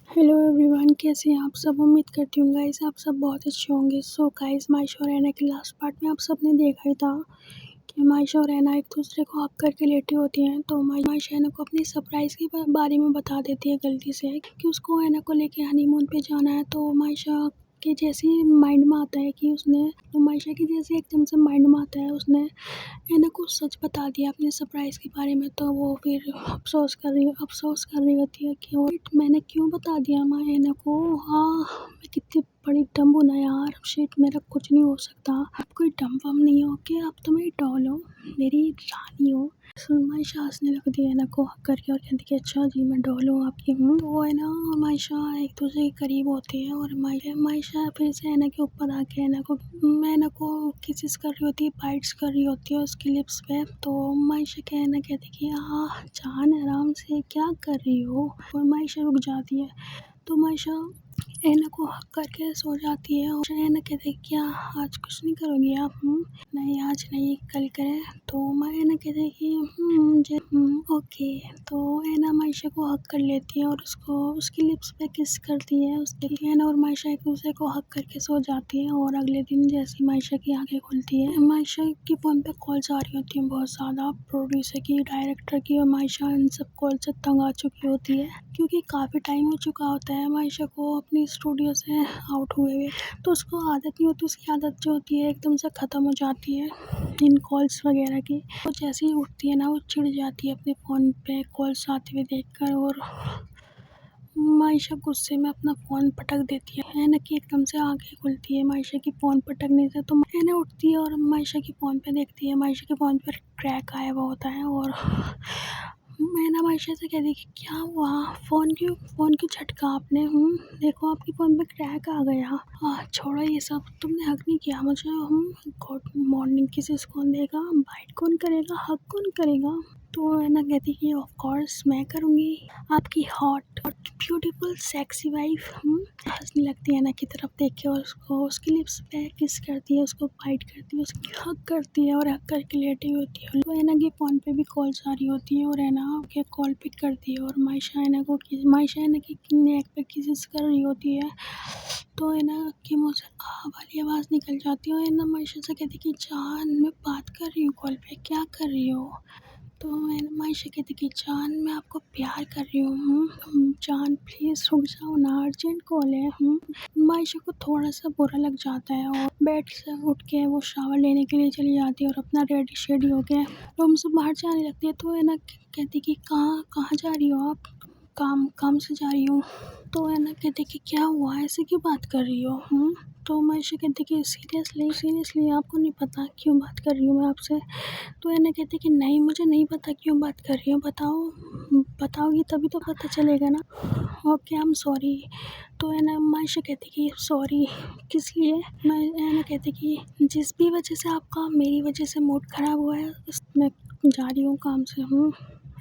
Hello everyone, कैसे हैं आप सब। उम्मीद करती हूँ गाइस आप सब बहुत अच्छे होंगे। सो गाइस, मायशा और रैना के लास्ट पार्ट में आप सब ने देखा ही था कि मायशा और रैना एक दूसरे को हक करके लेटी होती हैं। तो मायशा रैना को अपनी सरप्राइज़ के बारे में बता देती है गलती से कि उसको रैना को लेके हनीमून पे जाना है। तो मायशा के जैसे ही माइंड में आता है कि उसने तो मायशा के जैसे एकदम से माइंड में आता है उसने रैना को सच बता दिया अपने सरप्राइज़ के बारे में। तो वो फिर अफ़सोस कर रही होती है कि और मैंने क्यों बता दिया माँ रैना को। हाँ, मैं कितनी बड़ी डम्ब हूँ ना यार। शिट, मेरा कुछ नहीं हो सकता। आप कोई डम्ब वम्ब नहीं हो कि आप तो मेरी डॉल हो, मेरी रानी हो। मायशा हँसने लगती है रैना को हक करके और कहती है अच्छा जी, मैं डॉल हूँ आपकी हूँ। तो वो है ना मायशा एक दूसरे के करीब होती है और मायशा फिर से रैना के ऊपर आके रैना को किसेस कर रही होती है, बाइट्स कर रही होती है उसकी लिप्स पे। तो मायशा रैना कहती कि हाँ जान, आराम से, क्या कर रही हो। और मायशा रुक जाती है। तो मायशा रैना को हक करके सो जाती है और रैना कहती है क्या आज कुछ नहीं करोगी आप। नहीं आज नहीं, कल करें। तो रैना कहती है कि मुझे ओके। तो रैना मायशा को हक कर लेती है और उसको उसकी लिप्स पे किस करती है। उसके रैना और मायशा एक दूसरे को हक करके सो जाती है। और अगले दिन जैसे मायशा की आंखें खुलती है, मायशा की फ़ोन पे कॉल्स आ रही होती हैं बहुत ज़्यादा, प्रोड्यूसर की, डायरेक्टर की। और मायशा इन सब कॉल से तंग आ चुकी होती है क्योंकि काफ़ी टाइम हो चुका होता है मायशा को अपनी स्टूडियो से आउट हुए हुए। तो उसको आदत नहीं होती, उसकी आदत जो होती है एकदम से ख़त्म हो जाती है इन कॉल्स वगैरह की। तो जैसे ही उठती है ना वो चिढ़ जाती है अपने फ़ोन पे कॉल्स आते हुए देखकर और मायशा गुस्से में अपना फ़ोन पटक देती है ना कि एकदम से आंखें खुलती है मायशा की फ़ोन पटकने से। तो ना उठती है और मायशा के फ़ोन पे देखती है, मायशा के फ़ोन पर क्रैक आया हुआ होता है। और मैं ना मायशा से कहती कि क्या हुआ, फ़ोन क्यों झटका आपने। देखो आपके फ़ोन पे क्रैक आ गया। छोड़ो ये सब, तुमने हक नहीं किया मुझे। गुड मॉर्निंग किसेस कौन देगा, बाइट कौन करेगा, हक कौन करेगा। तो है ना कहती कि ऑफ कोर्स मैं करूँगी, आपकी हॉट और ब्यूटीफुल सेक्सी वाइफ। हंसने लगती है ना की तरफ देख के और उसको उसकी लिप्स पे किस करती है, उसको बाइट करती है, उसकी हक करती है और हक करके लेटी होती है। तो है ना के फ़ोन पे भी कॉल्स आ रही होती है और है ना के कॉल पिक करती है और मायशा है ना की नेक पे किसेस कर रही होती है। तो है ना कि मुँह से आ वाली आवाज़ निकल जाती है और है ना मायशा से कहती कि जान मैं बात कर रही हूँ कॉल पे, क्या कर रही हो। तो मैं मायशा कहती कि जान मैं आपको प्यार कर रही हूँ। जान प्लीज़ रुक जाओ ना, अर्जेंट कॉल है। मायशा को थोड़ा सा बुरा लग जाता है और बेड से उठ के वो शावर लेने के लिए चली जाती है और अपना रेडी शेडी हो के रूम से बाहर जाने लगती है। तो है ना कहती कि कहाँ कहाँ जा रही हो आप। काम से जा रही हूँ। तो है ना कहती कि क्या हुआ, ऐसे क्यों बात कर रही हो। तो मायशा कहती कि सीरियसली आपको नहीं पता क्यों बात कर रही हूँ मैं आपसे। तो है ना कहती कि नहीं मुझे नहीं पता क्यों बात कर रही हो, बताओगी तभी तो पता चलेगा ना। Okay I am sorry. तो है ना मायशा कहती कि सॉरी किस लिए। मैं है ना कहती कि जिस भी वजह से आपका मेरी वजह से मूड ख़राब हुआ है मैं जा रही हूँ काम से।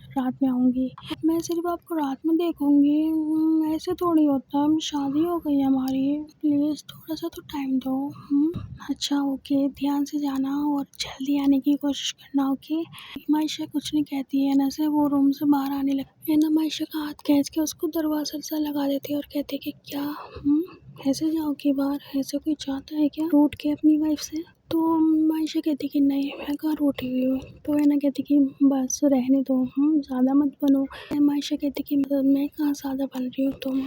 रात में आऊँगी, मैं सिर्फ आपको रात में देखूँगी। ऐसे थोड़ी होता है, शादी हो गई हमारी, प्लीज़ थोड़ा सा तो टाइम दो। अच्छा ओके, ध्यान से जाना और जल्दी आने की कोशिश करना। ओके। मायशा कुछ नहीं कहती है ना से वो रूम से बाहर आने लगती है ना मायशा का हाथ खींच के उसको दरवाज़ा सा लगा देती है और कहती है कि क्या ऐसे जाओगी बाहर, ऐसे कोई चाहता है क्या रूठ के अपनी वाइफ से। तो मायशा कहती कि नहीं मैं कहाँ रूठी हुई हूँ। तो है ना कहती कि बस रहने दो, ज़्यादा मत बनो। मायशा कहती कि मतलब मैं कहाँ ज़्यादा बन रही हूँ, तुम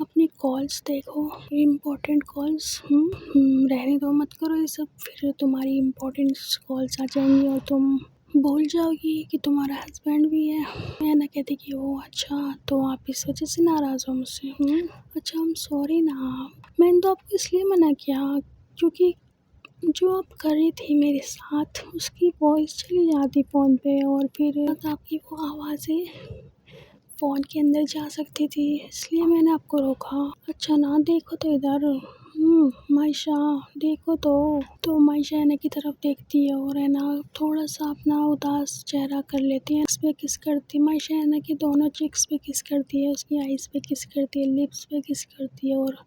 अपनी कॉल्स देखो, इम्पोर्टेंट कॉल्स। रहने दो, मत करो ये सब, फिर तुम्हारी इम्पोर्टेंट कॉल्स आ जाएंगी और तुम भूल जाओगी कि तुम्हारा हस्बैंड भी है। मैं ना कहती कि ओह अच्छा, तो आप इस वजह से नाराज़ हो मुझसे। अच्छा I'm सॉरी ना, मैंने तो आपको इसलिए मना किया क्योंकि जो आप कर रही थी मेरे साथ उसकी वॉइस चली जाती फ़ोन पे और फिर आपकी वो आवाज़ें फ़ोन के अंदर जा सकती थी, इसलिए मैंने आपको रोका। अच्छा ना देखो तो इधर। मायशा देखो तो मायशा है ना की तरफ देखती है और है ना थोड़ा सा अपना उदास चेहरा कर लेती है। इस पे किस करती मायशा है ना कि दोनों चिक्स पे किस करती है, उसकी आईज़ पे किस करती है, लिप्स पे किस करती है और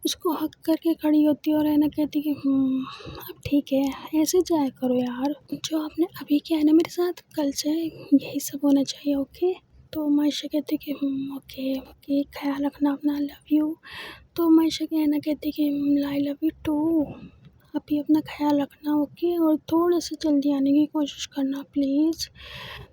उसको हक करके खड़ी होती है और है ना कहती कि अब ठीक है, ऐसे जाया करो यार, जो आपने अभी किया है ना मेरे साथ, कल से यही सब होना चाहिए। ओके। तो मायशा कहती कि ओके ओके, ख्याल रखना अपना, लव यू। तो मायशा कहना कहती कि आई लव यू टू, आप भी अपना ख्याल रखना, ओके, और थोड़ा सा जल्दी आने की कोशिश करना प्लीज़।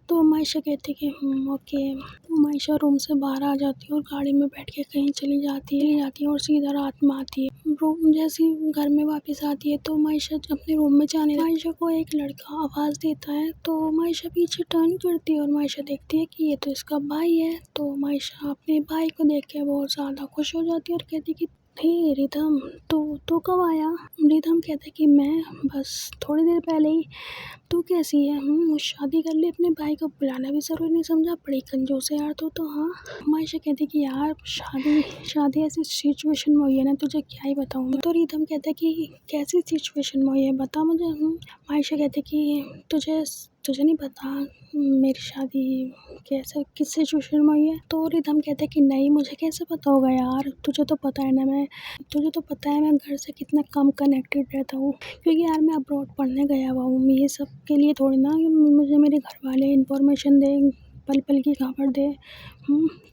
तो मायशा कहती कि ओके। तो मायशा रूम से बाहर आ जाती है और गाड़ी में बैठ के कहीं चली जाती है और सीधा रात में आती है। रूम जैसे ही घर में वापस आती है तो मायशा अपने रूम में जाने मायशा को एक लड़का आवाज़ देता है। तो मायशा पीछे टर्न करती है और मायशा देखती है कि ये तो इसका भाई है। तो मायशा अपने भाई को देख के बहुत ज़्यादा खुश हो जाती है और कहती कि हे रिदम, तू कब आया? रिदम कहता है कि मैं बस थोड़ी देर पहले ही। तू कैसी है? शादी कर ले, अपने भाई को बुलाना भी ज़रूरी नहीं समझा, बड़ी कंजूस है यार तू तो। हाँ, मायशा कहती कि यार शादी शादी ऐसी सिचुएशन में हुई है ना, तुझे क्या ही बताऊँ मैं। तो रिदम कहता है कि कैसी सिचुएशन में हुई है, बता मुझे। मायशा कहती कि तुझे नहीं पता मेरी शादी कैसे किस सिचुएशन में हुई है? तो रिदम कहता है कि नहीं, मुझे कैसे पता होगा यार, तुझे तो पता है मैं घर से कितना कम कनेक्टेड रहता हूँ, क्योंकि यार मैं अब्रॉड पढ़ने गया हुआ हूँ। ये सब के लिए थोड़ी ना मुझे मेरे घर वाले इन्फॉर्मेशन दें, पल पल की खबर दे।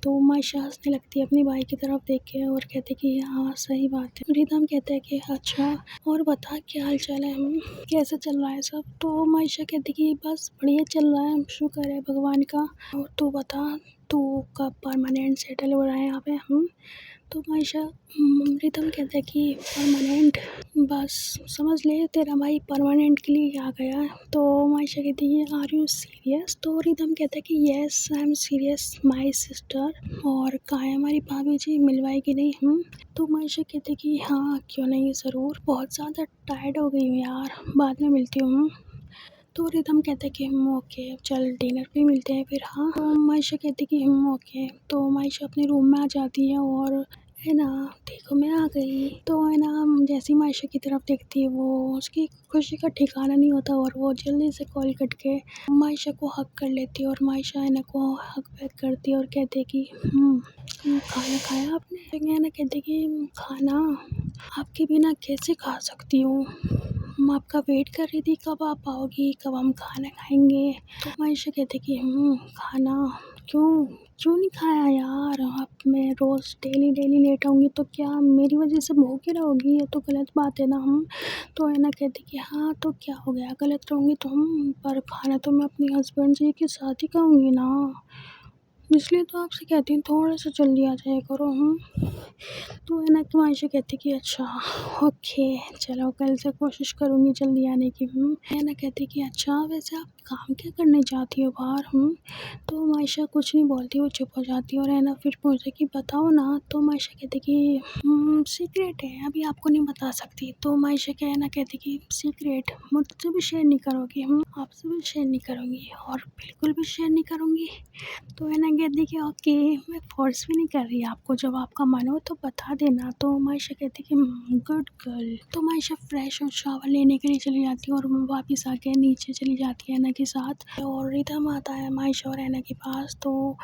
तो मायशा हंसने लगती है अपनी भाई की तरफ देख के और कहती कि हाँ सही बात है। रिदम कहता है कि अच्छा और बता क्या हाल चाल है, कैसे चल रहा है सब? तो मायशा कहती कि बस बढ़िया चल रहा है, शुक्र है भगवान का। और तू बता, तू कब परमानेंट सेटल हो रहा है यहाँ पे? तो मायशा रिदम कहता है कि परमानेंट, बस समझ ले तेरा भाई परमानेंट के लिए आ गया है। तो मायशा कहती है आर यू सीरियस? तो रिदम कहता है कि yes I am serious my sister. और कहाँ है हमारी भाभी जी, मिलवाएगी नहीं? तो मायशा कहती है कि हाँ क्यों नहीं, ज़रूर, बहुत ज़्यादा टायर्ड हो गई हूँ यार, बाद में मिलती हूँ। तो रिदम कहता है कि ओके चल डिनर पे मिलते हैं फिर। हाँ, तो मायशा कहती है कि ओके। तो मायशा अपने रूम में आ जाती है और है ना, देखो मैं आ गई। तो है ना, जैसी मायशा की तरफ देखती है वो उसकी खुशी का ठिकाना नहीं होता और वो जल्दी से कॉल कट के मायशा को हक कर लेती है और मायशा है ना को हक बैक करती है और कहते कि खाना खाया आपने? है ना कहते कि खाना आपके बिना कैसे खा सकती हूँ, मैं आपका वेट कर रही थी कब आप आओगी, कब हम खाना खाएंगे। तो मायशा कहते कि खाना क्यों नहीं खाया यार, आप मैं रोज़ डेली लेट आऊँगी तो क्या मेरी वजह से भूखे रहोगी? ये तो गलत बात है ना। तो है ना कहती कि हाँ तो क्या हो गया, गलत रहूँगी तो पर खाना तो मैं अपने हस्बैंड जी के साथ ही खाऊँगी ना, इसलिए तो आपसे कहती हूँ थोड़ा सा जल्दी आ जाया करो। तो है ना कि मायशा कहती कि अच्छा ओके चलो कल से कोशिश करूँगी जल्दी आने की। है ना कहती कि अच्छा वैसे आप काम क्या करने जाती हो बाहर? तो मायशा कुछ नहीं बोलती, वो चुप हो जाती है और है ना फिर पूछती कि बताओ ना। तो मायशा कहती कि सीक्रेट है, अभी आपको नहीं बता सकती। तो मायशा क्या है ना कहती कि सीक्रेट मुझसे भी शेयर नहीं करोगी? आपसे भी शेयर नहीं करूँगी और बिल्कुल भी शेयर नहीं करूँगी। तो है ना कहती कि ओके, मैं फ़ोर्स भी नहीं कर रही आपको, जब आपका मन हो तो बता देना। तो मायशा कहती कि गुड गर्ल। तो मायशा फ्रेश और शावर लेने के लिए चली जाती है और वापस आके नीचे चली जाती है ऐना के साथ और रिदम आता है मायशा और ऐना के पास। तो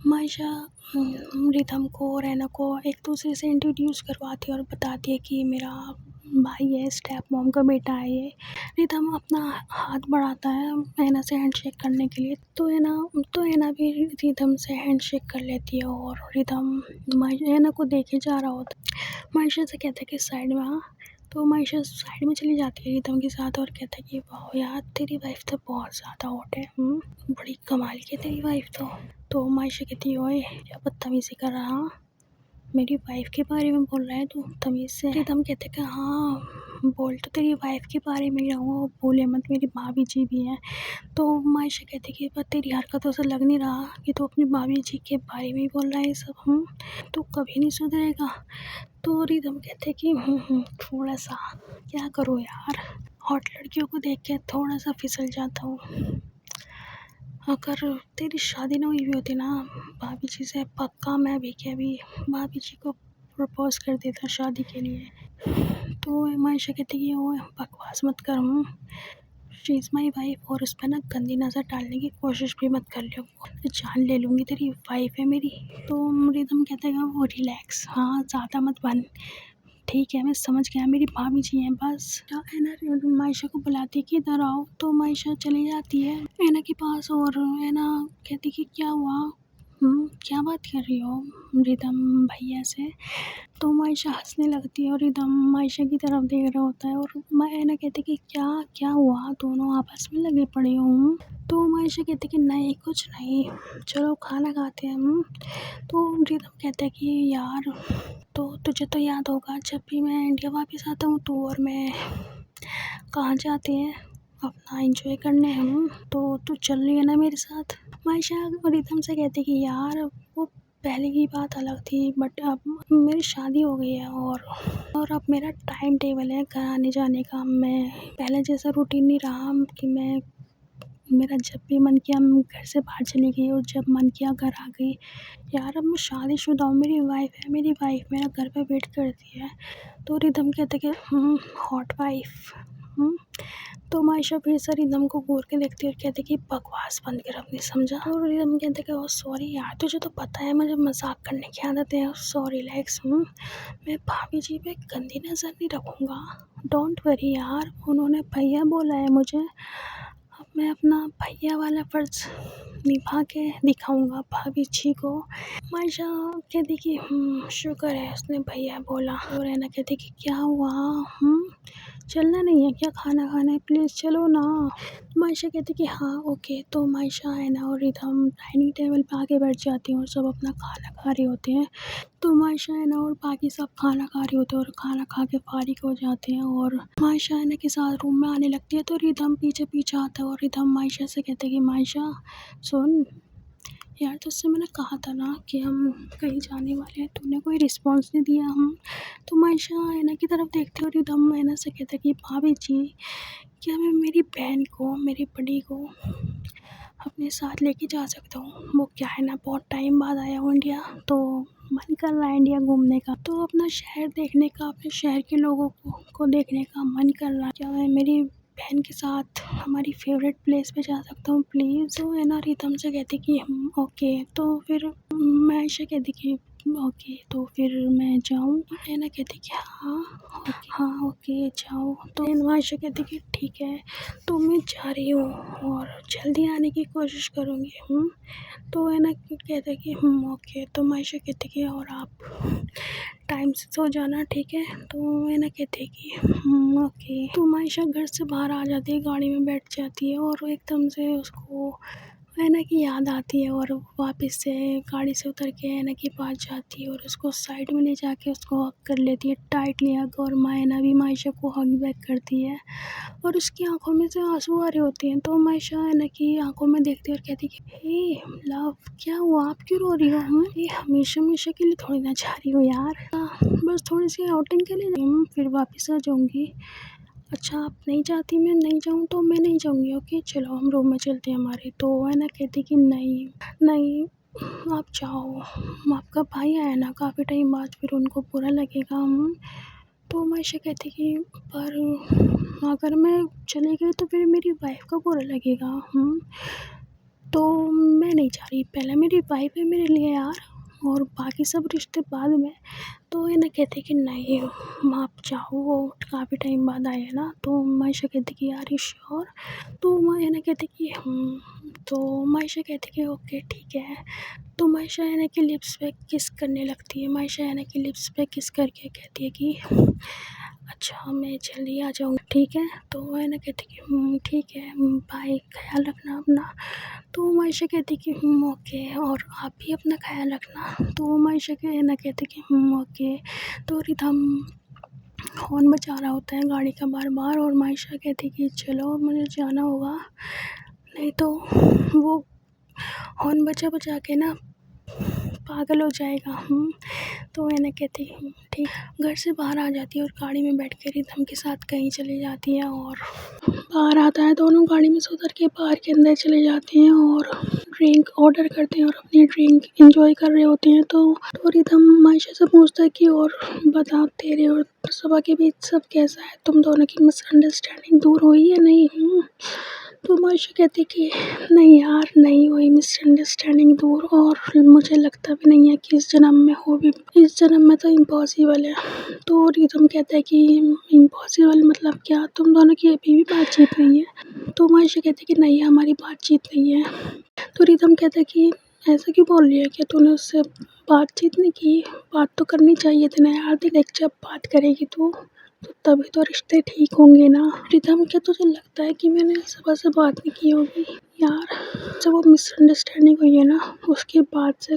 मायशा रिदम को और ऐना को एक दूसरे से इंट्रोड्यूस करवाती है और बताती है कि मेरा भाई है, स्टेप मॉम का बेटा है ये। रिदम अपना हाथ बढ़ाता है ऐना से हैंडशेक करने के लिए। तो ऐना भी रिदम से हैंडशेक कर लेती है और रिदम ऐना को देखे जा रहा होता है। मायशा से कहता है कि साइड में आ। तो मायशा साइड में चली जाती है रिदम के साथ और कहता है कि वाह यार तेरी वाइफ तो बहुत ज़्यादा हॉट है, बड़ी कमाल की है तेरी वाइफ तो मायशा कहती है ओए क्या बदतमीज़ी कर रहा, मेरी वाइफ के बारे में बोल रहा है तू, तमीज़ से। रिदम कहते कि हाँ बोल तो तेरी वाइफ के बारे में ही रहा हूँ, बोले मत, मेरी भाभी जी भी हैं। तो मायशा कहती कि पर तेरी हरकतों से लग नहीं रहा कि तू अपनी भाभी जी के बारे में ही बोल रहा है ये सब, तू कभी नहीं सुधरेगा। तो रिदम कहते कि थोड़ा सा क्या करूँ यार, हॉट लड़कियों को देख के थोड़ा सा फिसल जाता हूँ। अगर तेरी शादी ना हुई भी होती ना भाभी जी से, पक्का मैं भी क्या भी भाभी जी को प्रपोज कर देता शादी के लिए। तो मायशा कहती कि वो बकवास मत कर, शी इज़ माई वाइफ और उस पर ना गंदी नज़र डालने की कोशिश भी मत कर लियो, जान ले लूँगी, तेरी वाइफ है मेरी। तो रिदम कहते हैं वो रिलैक्स, हाँ ज़्यादा मत बन, ठीक है मैं समझ गया, मेरी भाभी जी हैं बस। ऐना मायशा को बुलाती है कि इधर आओ। तो मायशा चली जाती है ऐना के पास और ऐना कहती कि क्या हुआ, क्या बात कर रही हो रिदम भैया से? तो मायशा हँसने लगती है और रिदम मायशा की तरफ देख रहा होता है और ऐना कहती कि क्या क्या हुआ, दोनों आपस में लगे पड़े हो? तो मायशा कहती कि नहीं कुछ नहीं, चलो खाना खाते हैं हम। तो रिदम कहता है कि यार, तो तुझे तो याद होगा जब भी मैं इंडिया वापस आता हूँ तो और मैं कहाँ जाते हैं अपना एंजॉय करने हम, तो तू चल रही है ना मेरे साथ? मायशा रिदम से कहती कि यार वो पहले की बात अलग थी, बट अब मेरी शादी हो गई है और अब मेरा टाइम टेबल है घर आने जाने का। मैं पहले जैसा रूटीन नहीं रहा कि मैं मेरा जब भी मन किया मैं घर से बाहर चली गई और जब मन किया घर आ गई। यार अब मैं शादीशुदा हूँ, मेरी वाइफ मेरा घर पे वेट करती है। तो रिदम कहते कि हॉट वाइफ। तो मायशा फिर से रिदम को घूर के देखती है और कहती कि बकवास बंद कर अपनी, समझा? और रिदम कहते कि ओ सॉरी यार, तुझे तो पता है मुझे मजाक करने की आदत है, सॉरी रिलैक्स। मैं भाभी जी पे गंदी नज़र नहीं रखूँगा, डोंट वरी यार, उन्होंने भैया बोला है मुझे, अब मैं अपना भैया वाला फ़र्ज़ निभा के दिखाऊँगा भाभी जी को। मायशा कहती कि शुक्र है उसने भैया बोला। और है ना कहती कि क्या हुआ, चलना नहीं है क्या खाना खाना है, प्लीज़ चलो ना। मायशा कहती कि हाँ ओके। तो मायशा है ना और रिदम डाइनिंग टेबल पे आके बैठ जाती हैं और सब अपना खाना खा रहे होते हैं। तो मायशा है ना और बाकी सब खाना खा रहे होते हैं और खाना खा के फारिग हो जाते हैं और मायशा है ना के साथ रूम में आने लगती है। तो रिदम पीछे पीछे आता है और रिदम मायशा से कहते हैं कि मायशा सुन यार, तुझसे मैंने कहा था ना कि हम कहीं जाने वाले हैं, तूने कोई रिस्पॉन्स नहीं दिया। तो मायशा ऐना की तरफ देखती और रिदम ऐना से कहता कि भाभी जी, क्या मैं मेरी बहन को, मेरी बड़ी को अपने साथ लेके जा सकता हूँ? वो क्या है ना बहुत टाइम बाद आया हूँ इंडिया, तो मन कर रहा है इंडिया घूमने का, तो अपना शहर देखने का, अपने शहर के लोगों को देखने का मन कर रहा है। क्या मैं मेरी बहन के साथ हमारी फेवरेट प्लेस पे जा सकता हूँ प्लीज़? तो है ना रिदम से कहती कि ओके। तो फिर मायशा कहती कि ओके तो फिर मैं जाऊँ? है ना कहती कि हाँ ओके जाओ। तो मायशा कहती कि ठीक है, तो मैं जा रही हूँ और जल्दी आने की कोशिश करूँगी। तो है ना कहते कि ओके। तो मायशा कहती कि और आप टाइम से सो जाना, ठीक है? तो है ना कहते कि ओके। तो मायशा घर से बाहर आ जाती है, गाड़ी में बैठ जाती है और एकदम से उसको है ना की याद आती है और वापस से गाड़ी से उतर के है ना के पास जाती है और उसको साइड में ले जाके उसको हग कर लेती है, टाइटली हग। और मायना भी मायशा को हग बैक करती है और उसकी आंखों में से आंसू आ रहे होते हैं। तो मायशा है ना की आंखों में देखती है और कहती कि हे लव, क्या हुआ, आप क्यों रो रही हो? ये हमेशा हमेशा के लिए थोड़ी ना जा रही हो यार, बस थोड़ी सी आउटिंग के लिए फिर वापस आ जाऊँगी। अच्छा आप नहीं चाहती मैं नहीं जाऊँ तो मैं नहीं जाऊँगी, ओके चलो हम रूम में चलते हैं हमारे। तो है ना कहती कि नहीं आप जाओ, आपका भाई आया ना काफ़ी टाइम बाद, फिर उनको बुरा लगेगा। तो मायशा कहती कि पर अगर मैं चली गई तो फिर मेरी वाइफ को बुरा लगेगा। तो मैं नहीं जा रही, पहले मेरी वाइफ है मेरे लिए यार, और बाकी सब रिश्ते बाद में। तो है ना कहती कि नहीं आप जाओ, वो काफ़ी टाइम बाद आए हैं ना। तो मायशा कहती कि यार यू श्योर? तो है ना कहती कि तो मायशा कहती कि ओके ठीक है। तो मायशा है ना कि लिप्स पे किस करने लगती है। मायशा है ना कि लिप्स पे किस करके कहती है कि अच्छा मैं जल्दी आ जाऊँगी, ठीक है? तो है ना कहती कि ठीक है बाय, ख्याल रखना अपना। तो मायशा कहती कि ओके, और आप भी अपना ख्याल रखना। तो मायशा है ना कहती कि ओके। तो रिदम हॉर्न बजा रहा होता है गाड़ी का बार-बार और मायशा कहती कि चलो मुझे जाना होगा, नहीं तो वो हॉर्न बजा के ना पागल हो जाएगा। तो है ना कहती ठीक। घर से बाहर आ जाती है और गाड़ी में बैठ के रिदम के साथ कहीं चली जाती है और बाहर आता है, दोनों गाड़ी में से उतर के बाहर के अंदर चले जाते हैं और ड्रिंक ऑर्डर करते हैं और अपनी ड्रिंक एंजॉय कर रहे होते हैं। तो रिदम मायशा से पूछता है कि और बता, तेरे और सबा के बीच सब कैसा है, तुम दोनों की मिसअंडरस्टैंडिंग दूर हुई या नहीं? तो मायशा कहती कि नहीं यार नहीं हुई मिसअंडरस्टैंडिंग दूर, और मुझे लगता भी नहीं है कि इस जन्म में हो भी, इस जन्म में तो इम्पॉसिबल है। तो रिदम कहता है कि इम्पॉसिबल मतलब क्या, तुम दोनों की अभी भी बातचीत नहीं है? तो मायशा कहती है कि नहीं हमारी बातचीत नहीं है। तो रिदम कहता है कि ऐसा क्यों बोल रही है? क्या तूने उससे बातचीत नहीं की? बात तो करनी चाहिए थी ना यार। देख जब बात करेगी तो तभी तो रिश्ते ठीक होंगे ना। रिदम, क्या तुझे लगता है कि मैंने सुबह से बात नहीं की होगी? यार जब वो मिसअंडरस्टैंडिंग हुई है ना, उसके बाद से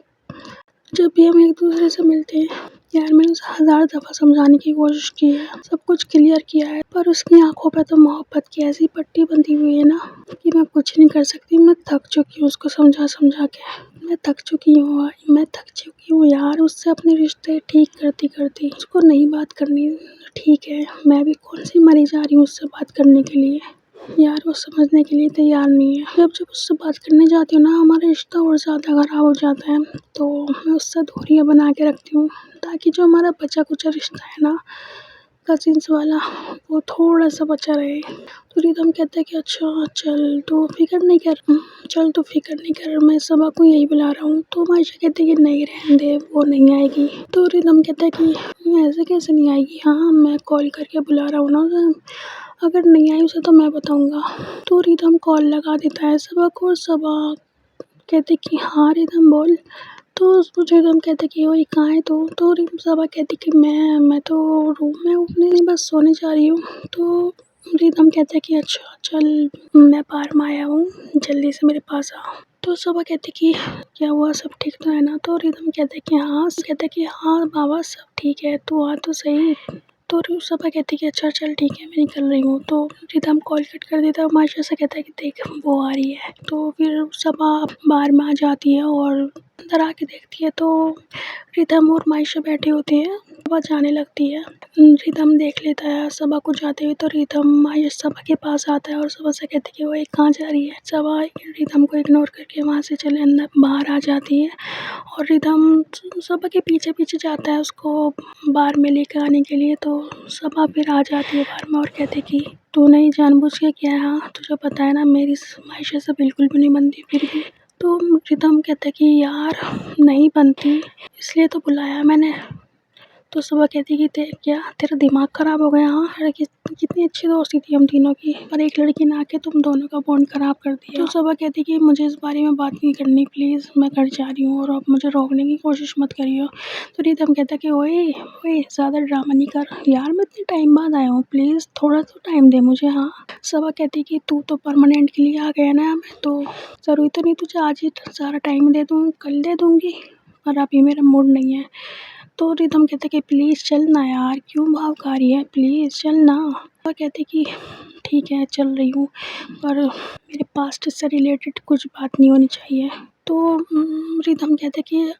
जब भी हम एक दूसरे से मिलते हैं यार, मैंने उसे 1000 दफ़ा समझाने की कोशिश की है, सब कुछ क्लियर किया है, पर उसकी आंखों पे तो मोहब्बत की ऐसी पट्टी बंधी हुई है ना कि मैं कुछ नहीं कर सकती। मैं थक चुकी हूँ उसको समझा समझा के। मैं थक चुकी हूँ यार उससे अपने रिश्ते ठीक करती करती। उसको नहीं बात करनी, ठीक है, मैं भी कौन सी मरी जा रही हूँ उससे बात करने के लिए। यार वो समझने के लिए तैयार नहीं है। जब उससे बात करने जाती हूँ ना, हमारा रिश्ता और ज़्यादा ख़राब हो जाता है। तो मैं उससे दूरियाँ बना के रखती हूँ ताकि जो हमारा बचा कुचा रिश्ता है ना, कज़िन्स वाला, वो थोड़ा सा बचा रहे। तो रिदम कहता है कि अच्छा चल तू फ़िक्र नहीं कर, मैं सबा को यही बुला रहा हूँ। तो मायशा कहती है कि नहीं रहने दे, वो नहीं आएगी। तो रिदम कहता है कि ऐसे कैसे नहीं आएगी? हाँ, मैं कॉल करके बुला रहा हूँ ना उसे, अगर नहीं आई उसे तो मैं बताऊँगा। तो रिदम कॉल लगा देता है सबा को और सबा कहती कि हाँ रिदम बोल। तो रिदम कहता कि ओए कहाँ है तू? तो सबा कहती कि मैं तो रूम में हूँ, नहीं बस सोने जा रही हूँ। तो रिदम कहता है कि अच्छा चल, मैं बाहर में आया हूँ, जल्दी से मेरे पास आ। तो सबा कहती कि क्या हुआ, सब ठीक तो है ना? तो रिदम कहता कि हाँ बाबा सब ठीक है, तू आ तो सही। तो सबा कहती कि अच्छा चल ठीक है, मैं निकल रही हूँ। तो रिदम कॉल कट कर देता है और मायशा से कहता है कि देख वो आ रही है। तो फिर सबा बाहर में आ जाती है और अंदर आके देखती है तो रिदम और मायशा बैठे होते हैं। सबा जाने लगती है, रिदम देख लेता है सबा को जाते हुए। तो रिदम सबा के पास आता है और सबा से कहती है कि वो एक कहाँ जा रही है। सबा रिदम को इग्नोर करके वहाँ से चले अंदर बाहर आ जाती है और रिदम सबा के पीछे पीछे जाता है उसको बार में लेकर आने के लिए। तो सबा फिर आ जाती है बार में और कहते कि तूने ही जानबूझ के किया है? हाँ तुझे पता है ना मेरी मायशा से बिल्कुल भी नहीं बनती। फिर भी तो रिदम कहता है कि यार नहीं बनती, इसलिए तो बुलाया मैंने। तो सुबह कहती कि क्या तेरा दिमाग ख़राब हो गया? हाँ अरे कितनी अच्छी दोस्ती थी हम तीनों की, पर एक लड़की ने आके तुम दोनों का बॉन्ड ख़राब कर दिया। तो सुबह कहती कि मुझे इस बारे में बात नहीं करनी, प्लीज़ मैं घर जा रही हूँ और अब मुझे रोकने की कोशिश मत करियो। तो रिदम कहता कि ओए ओए ज़्यादा ड्रामा नहीं कर यार, मैं इतने टाइम बाद आया हूँ, प्लीज़ थोड़ा तो टाइम दे मुझे। हाँ सुबह कहती कि तू तो परमानेंट के लिए आ गया ना, मैं तो ज़रूरी तो नहीं तुझे आज ही सारा टाइम दे दूँ, कल दे दूँगी, पर अभी मेरा मूड नहीं है। तो रिदम कहते कि प्लीज़ चल ना यार, क्यों भाव खा रही है, प्लीज़ चल ना। वो कहते कि ठीक है चल रही हूँ, पर मेरे पास्ट से रिलेटेड कुछ बात नहीं होनी चाहिए। तो रिदम कहते कि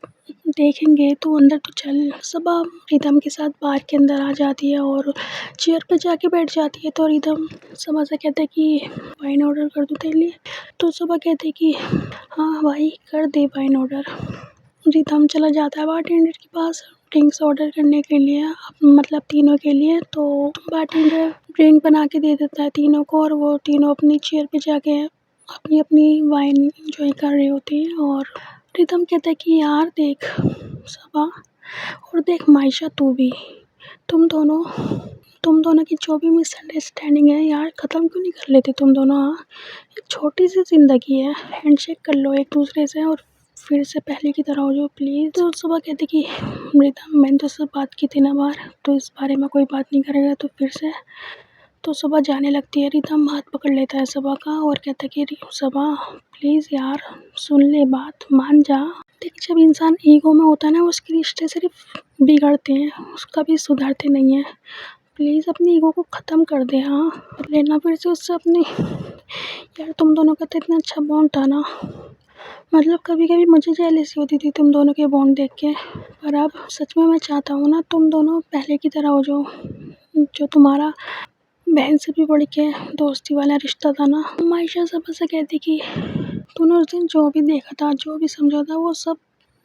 देखेंगे, तू अंदर तो चल। सबा रिदम के साथ बार के अंदर आ जाती है और चेयर पे जाके बैठ जाती है। तो रिदम सबा से कहते कि वाइन ऑर्डर कर दूँ तेरे लिए? तो सबा कहते कि हाँ भाई कर दे वाइन ऑर्डर। रिदम चला जाता है बारटेंडर के पास ड्रिंक्स ऑर्डर करने के लिए, मतलब तीनों के लिए। तो बारटेंडर ड्रिंक बना के दे देता है तीनों को और वो तीनों अपनी चेयर पे जाके अपनी अपनी वाइन एंजॉय कर रहे होते हैं। और रिदम कहता है कि यार देख सबा और देख मायशा, तू भी, तुम दोनों की जो भी मिसअंडरस्टैंडिंग है यार, ख़त्म क्यों नहीं कर लेते तुम दोनों? हाँ एक छोटी सी ज़िंदगी है, हैंडशेक कर लो एक दूसरे से और फिर से पहले की तरह हो जाओ प्लीज़। तो सुबह कहती कि रिदम मैंने तुझसे बात की थी ना बाहर, तो इस बारे में कोई बात नहीं करेगा तो फिर से। तो सुबह जाने लगती है, रिदम हाथ पकड़ लेता है सुबह का और कहता है कि सुबह प्लीज़ यार सुन ले बात, मान जा। देखिए जब इंसान ईगो में होता है ना, उसके रिश्ते सिर्फ बिगड़ते हैं, उसका भी सुधरते नहीं हैं। प्लीज़ अपनी ईगो को ख़त्म कर दे। हाँ लेना फिर से उससे अपनी, यार तुम दोनों का तो इतना अच्छा बॉन्ड था ना, मतलब कभी कभी मुझे जेलसी होती थी तुम दोनों के बॉन्ड देख के, पर अब सच में मैं चाहता हूँ ना तुम दोनों पहले की तरह हो जाओ, जो तुम्हारा बहन से भी बढ़ के दोस्ती वाला रिश्ता था ना। मायशा सब से कहती कि तूने उस दिन जो भी देखा था, जो भी समझा था, वो सब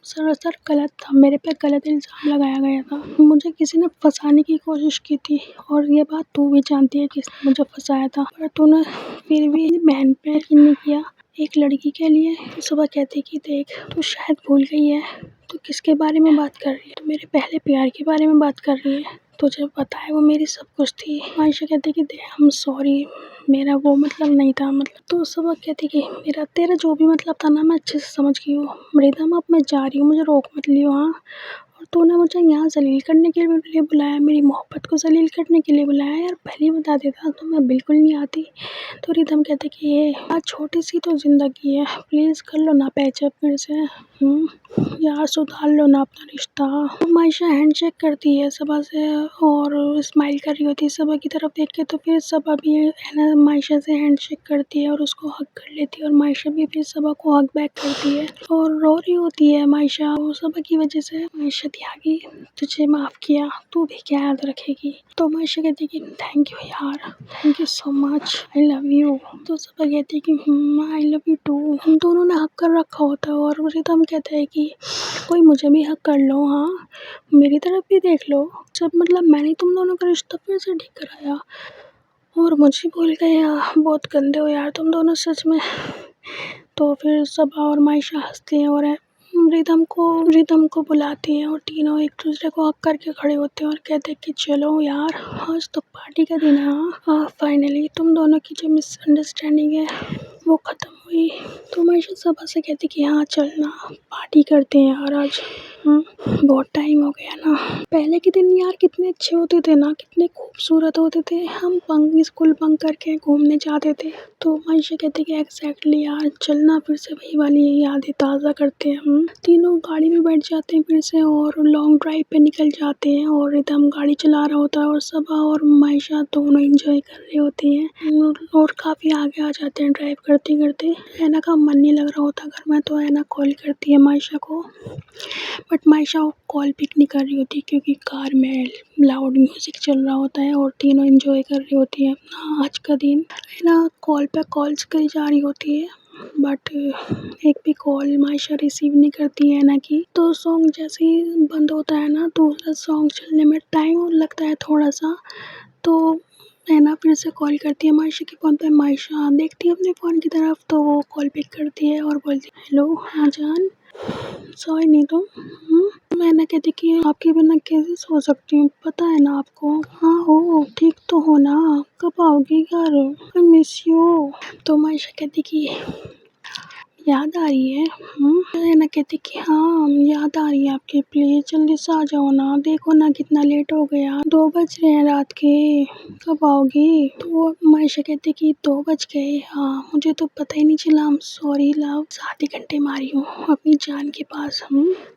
सरासर गलत था, मेरे पे गलत इल्ज़ाम लगाया गया था, मुझे किसी ने फंसाने की कोशिश की थी और ये बात तू भी जानती है किसने मुझे फंसाया था, पर तूने फिर भी बहन पे यकीन नहीं किया एक लड़की के लिए। सुबह कहती कि देख तू शायद भूल गई है, तू किसके बारे में बात कर रही है? तू मेरे पहले प्यार के बारे में बात कर रही है। तुझे पता है वो मेरी सब कुछ थी। आयशा कहती कि आई एम सॉरी, मेरा वो मतलब नहीं था। मतलब तो सबक कहती कि मेरा तेरा जो भी मतलब था ना, मैं अच्छे से समझ गई हूँ। मृदम अब मैं जा रही हूँ, मुझे रोक मत लियो। हाँ, और तूने मुझे यहाँ ज़लील करने के लिए बुलाया, मेरी मोहब्बत को ज़लील करने के लिए बुलाया। यार पहले ही बता देता तो मैं बिल्कुल नहीं आती। तो रिदम कहते कि ये आज छोटी सी तो ज़िंदगी है, प्लीज़ कर लो ना पैचअप फिर से। यार सुधार लो ना अपना रिश्ता। मायशा हैंडशेक करती है सबा से और स्माइल कर रही होती है सबा की तरफ देख के। तो फिर सबा भी है ना मायशा से हैंडशेक करती है और उसको हग कर लेती है और मायशा भी फिर सबा को हग बैक करती है और रो रही होती है मायशा वो सबा की वजह से। मायशा त्यागी, तुझे माफ़ किया, तू भी क्या याद रखेगी। तो मायशा कहती कि थैंक यू यार, thank you so much, I love you. तो सबा कहती कि आई लव यू टू। हम दोनों ने हक कर रखा होता है और रिदम कहता है कि कोई मुझे भी हक कर लो। हाँ, मेरी तरफ भी देख लो। जब मतलब मैंने तुम दोनों का रिश्ता फिर से ठीक कराया और मुझे भूल गए। बहुत गंदे हो यार तुम दोनों सच में। तो फिर सबा और मायशा हंसती हैं और रिदम को बुलाती हैं और तीनों एक दूसरे को हक करके खड़े होते हैं और कहते हैं कि चलो यार आज तो पार्टी का दिन है। हाँ, फाइनली तुम दोनों की जो मिसअंडरस्टैंडिंग है वो ख़त्म हुई। तो मायशा सबा से कहती कि हाँ चलना पार्टी करते हैं यार आज। बहुत टाइम हो गया ना। पहले के दिन यार कितने अच्छे होते थे ना, कितने खूबसूरत होते थे। हम स्कूल बंक करके घूमने जाते थे। तो मायशा कहते कि एग्जैक्टली यार चलना फिर से वही वाली यादें ताज़ा करते हैं। हम तीनों गाड़ी में बैठ जाते हैं फिर से और लॉन्ग ड्राइव पे निकल जाते हैं और रिदम गाड़ी चला रहा होता है और सबा और मायशा दोनों एंजॉय कर रहे होती हैं और काफ़ी आगे आ जाते हैं ड्राइव करते करते। ऐना का मन नहीं लग रहा होता घर में तो ऐना कॉल करती है मायशा को, बट मायशा कॉल पिक नहीं कर रही होती क्योंकि कार में लाउड म्यूज़िक चल रहा होता है और तीनों एंजॉय कर रही होती है अपना आज का दिन। है ना, कॉल पे कॉल्स करी जा रही होती है बट एक भी कॉल मायशा रिसीव नहीं करती है ना की। तो सॉन्ग जैसे ही बंद होता है ना दूसरा सॉन्ग चलने में टाइम लगता है थोड़ा सा। तो है ना फिर से कॉल करती है मायशा के फ़ोन पे। मायशा देखती है अपने फ़ोन की तरफ तो वो कॉल पिक करती है और बोलती है हेलो हाँ जान, सोई नहीं तुम? मैंने कहती कि आपके बिना कैसे सो सकती हूँ, पता है ना आपको। हाँ हो ठीक तो हो ना, कब आओगी घर, आई मिस यू। तो मायशा कहती कि याद आ रही है। ऐना कहती कि हाँ याद आ रही है आपकी, प्लीज़ जल्दी से आ जाओ ना, देखो ना कितना लेट हो गया, 2 बज रहे हैं रात के, कब आओगी। तो मायशा कहती कि 2 बज गए। हाँ मुझे तो पता ही नहीं चला, आई एम सॉरी लव, 7 ही घंटे मारी हूँ अपनी जान के पास।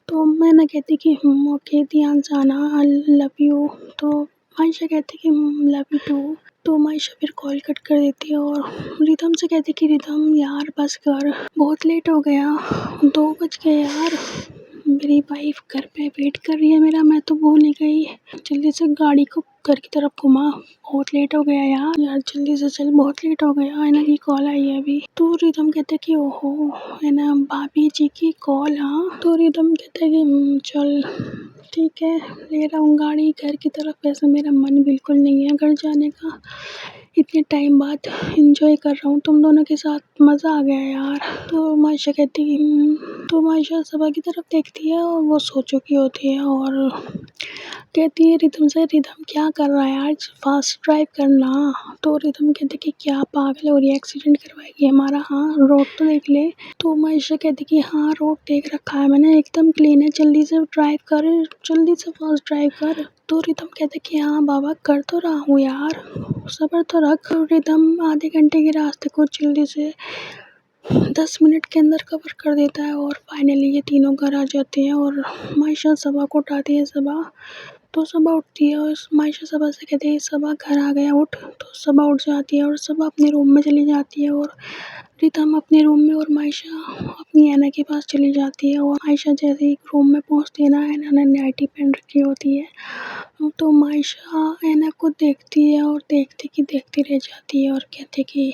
तो मैं ना कहती कि ओके ध्यान से आना, आई लव यू। तो मायशा कहती कि लव यू टू। तो मायशा फिर कॉल कट कर देती है और रिदम से कहती कि रिदम यार बस कर, बहुत लेट हो गया, 2 बज गए यार, मेरी वाइफ घर पे वेट कर रही है मेरा, मैं तो भूल ही गई, जल्दी से गाड़ी को घर की तरफ घुमा, बहुत लेट हो गया यार, जल्दी से चल, बहुत लेट हो गया। ऐना की कॉल आई है अभी। तो रिदम कहते कि ओहो है ना भाभी जी की कॉल। हाँ तो रिदम कहते कि चल ठीक है ले रहा हूँ गाड़ी घर की तरफ। वैसे मेरा मन बिल्कुल नहीं है घर जाने का, इतने टाइम बाद एंजॉय कर रहा हूँ तुम दोनों के साथ, मज़ा आ गया यार। तो मायशा कहती तो मायशा सबा की तरफ देखती है और वो सो चुकी होती है और कहती है रिदम से, रिदम क्या कर रहा है आज, फास्ट ड्राइव करना। तो रिदम कहती कि क्या पागल हो रही है, एक्सीडेंट करवाएगी हमारा, हाँ रोड तो देख ले। तो मायशा कहती कि हाँ रोड देख रखा है मैंने, एकदम क्लीन है, जल्दी से ड्राइव कर, जल्दी से फास्ट ड्राइव कर। तो रिदम कहते कि हाँ बाबा कर तो रहा हूँ यार, सब्र तो रख। रिदम आधे घंटे के रास्ते को जल्दी से 10 मिनट के अंदर कवर कर देता है और फाइनली ये तीनों घर आ जाते हैं और मायशा सबा को उठाती है। सबा तो सबा उठती है और मायशा सबा से कहती है सबा घर आ गया उठ। तो सबा उठ जाती है और सबा अपने रूम में चली जाती है और रिदम अपने रूम में और मायशा अपनी ऐना के पास चली जाती है। और मायशा जैसे ही रूम में पहुंचती है ना, ऐना ने नाइटी पहन रखी होती है। तो मायशा ऐना को देखती है और देखती रह जाती है और कहती कि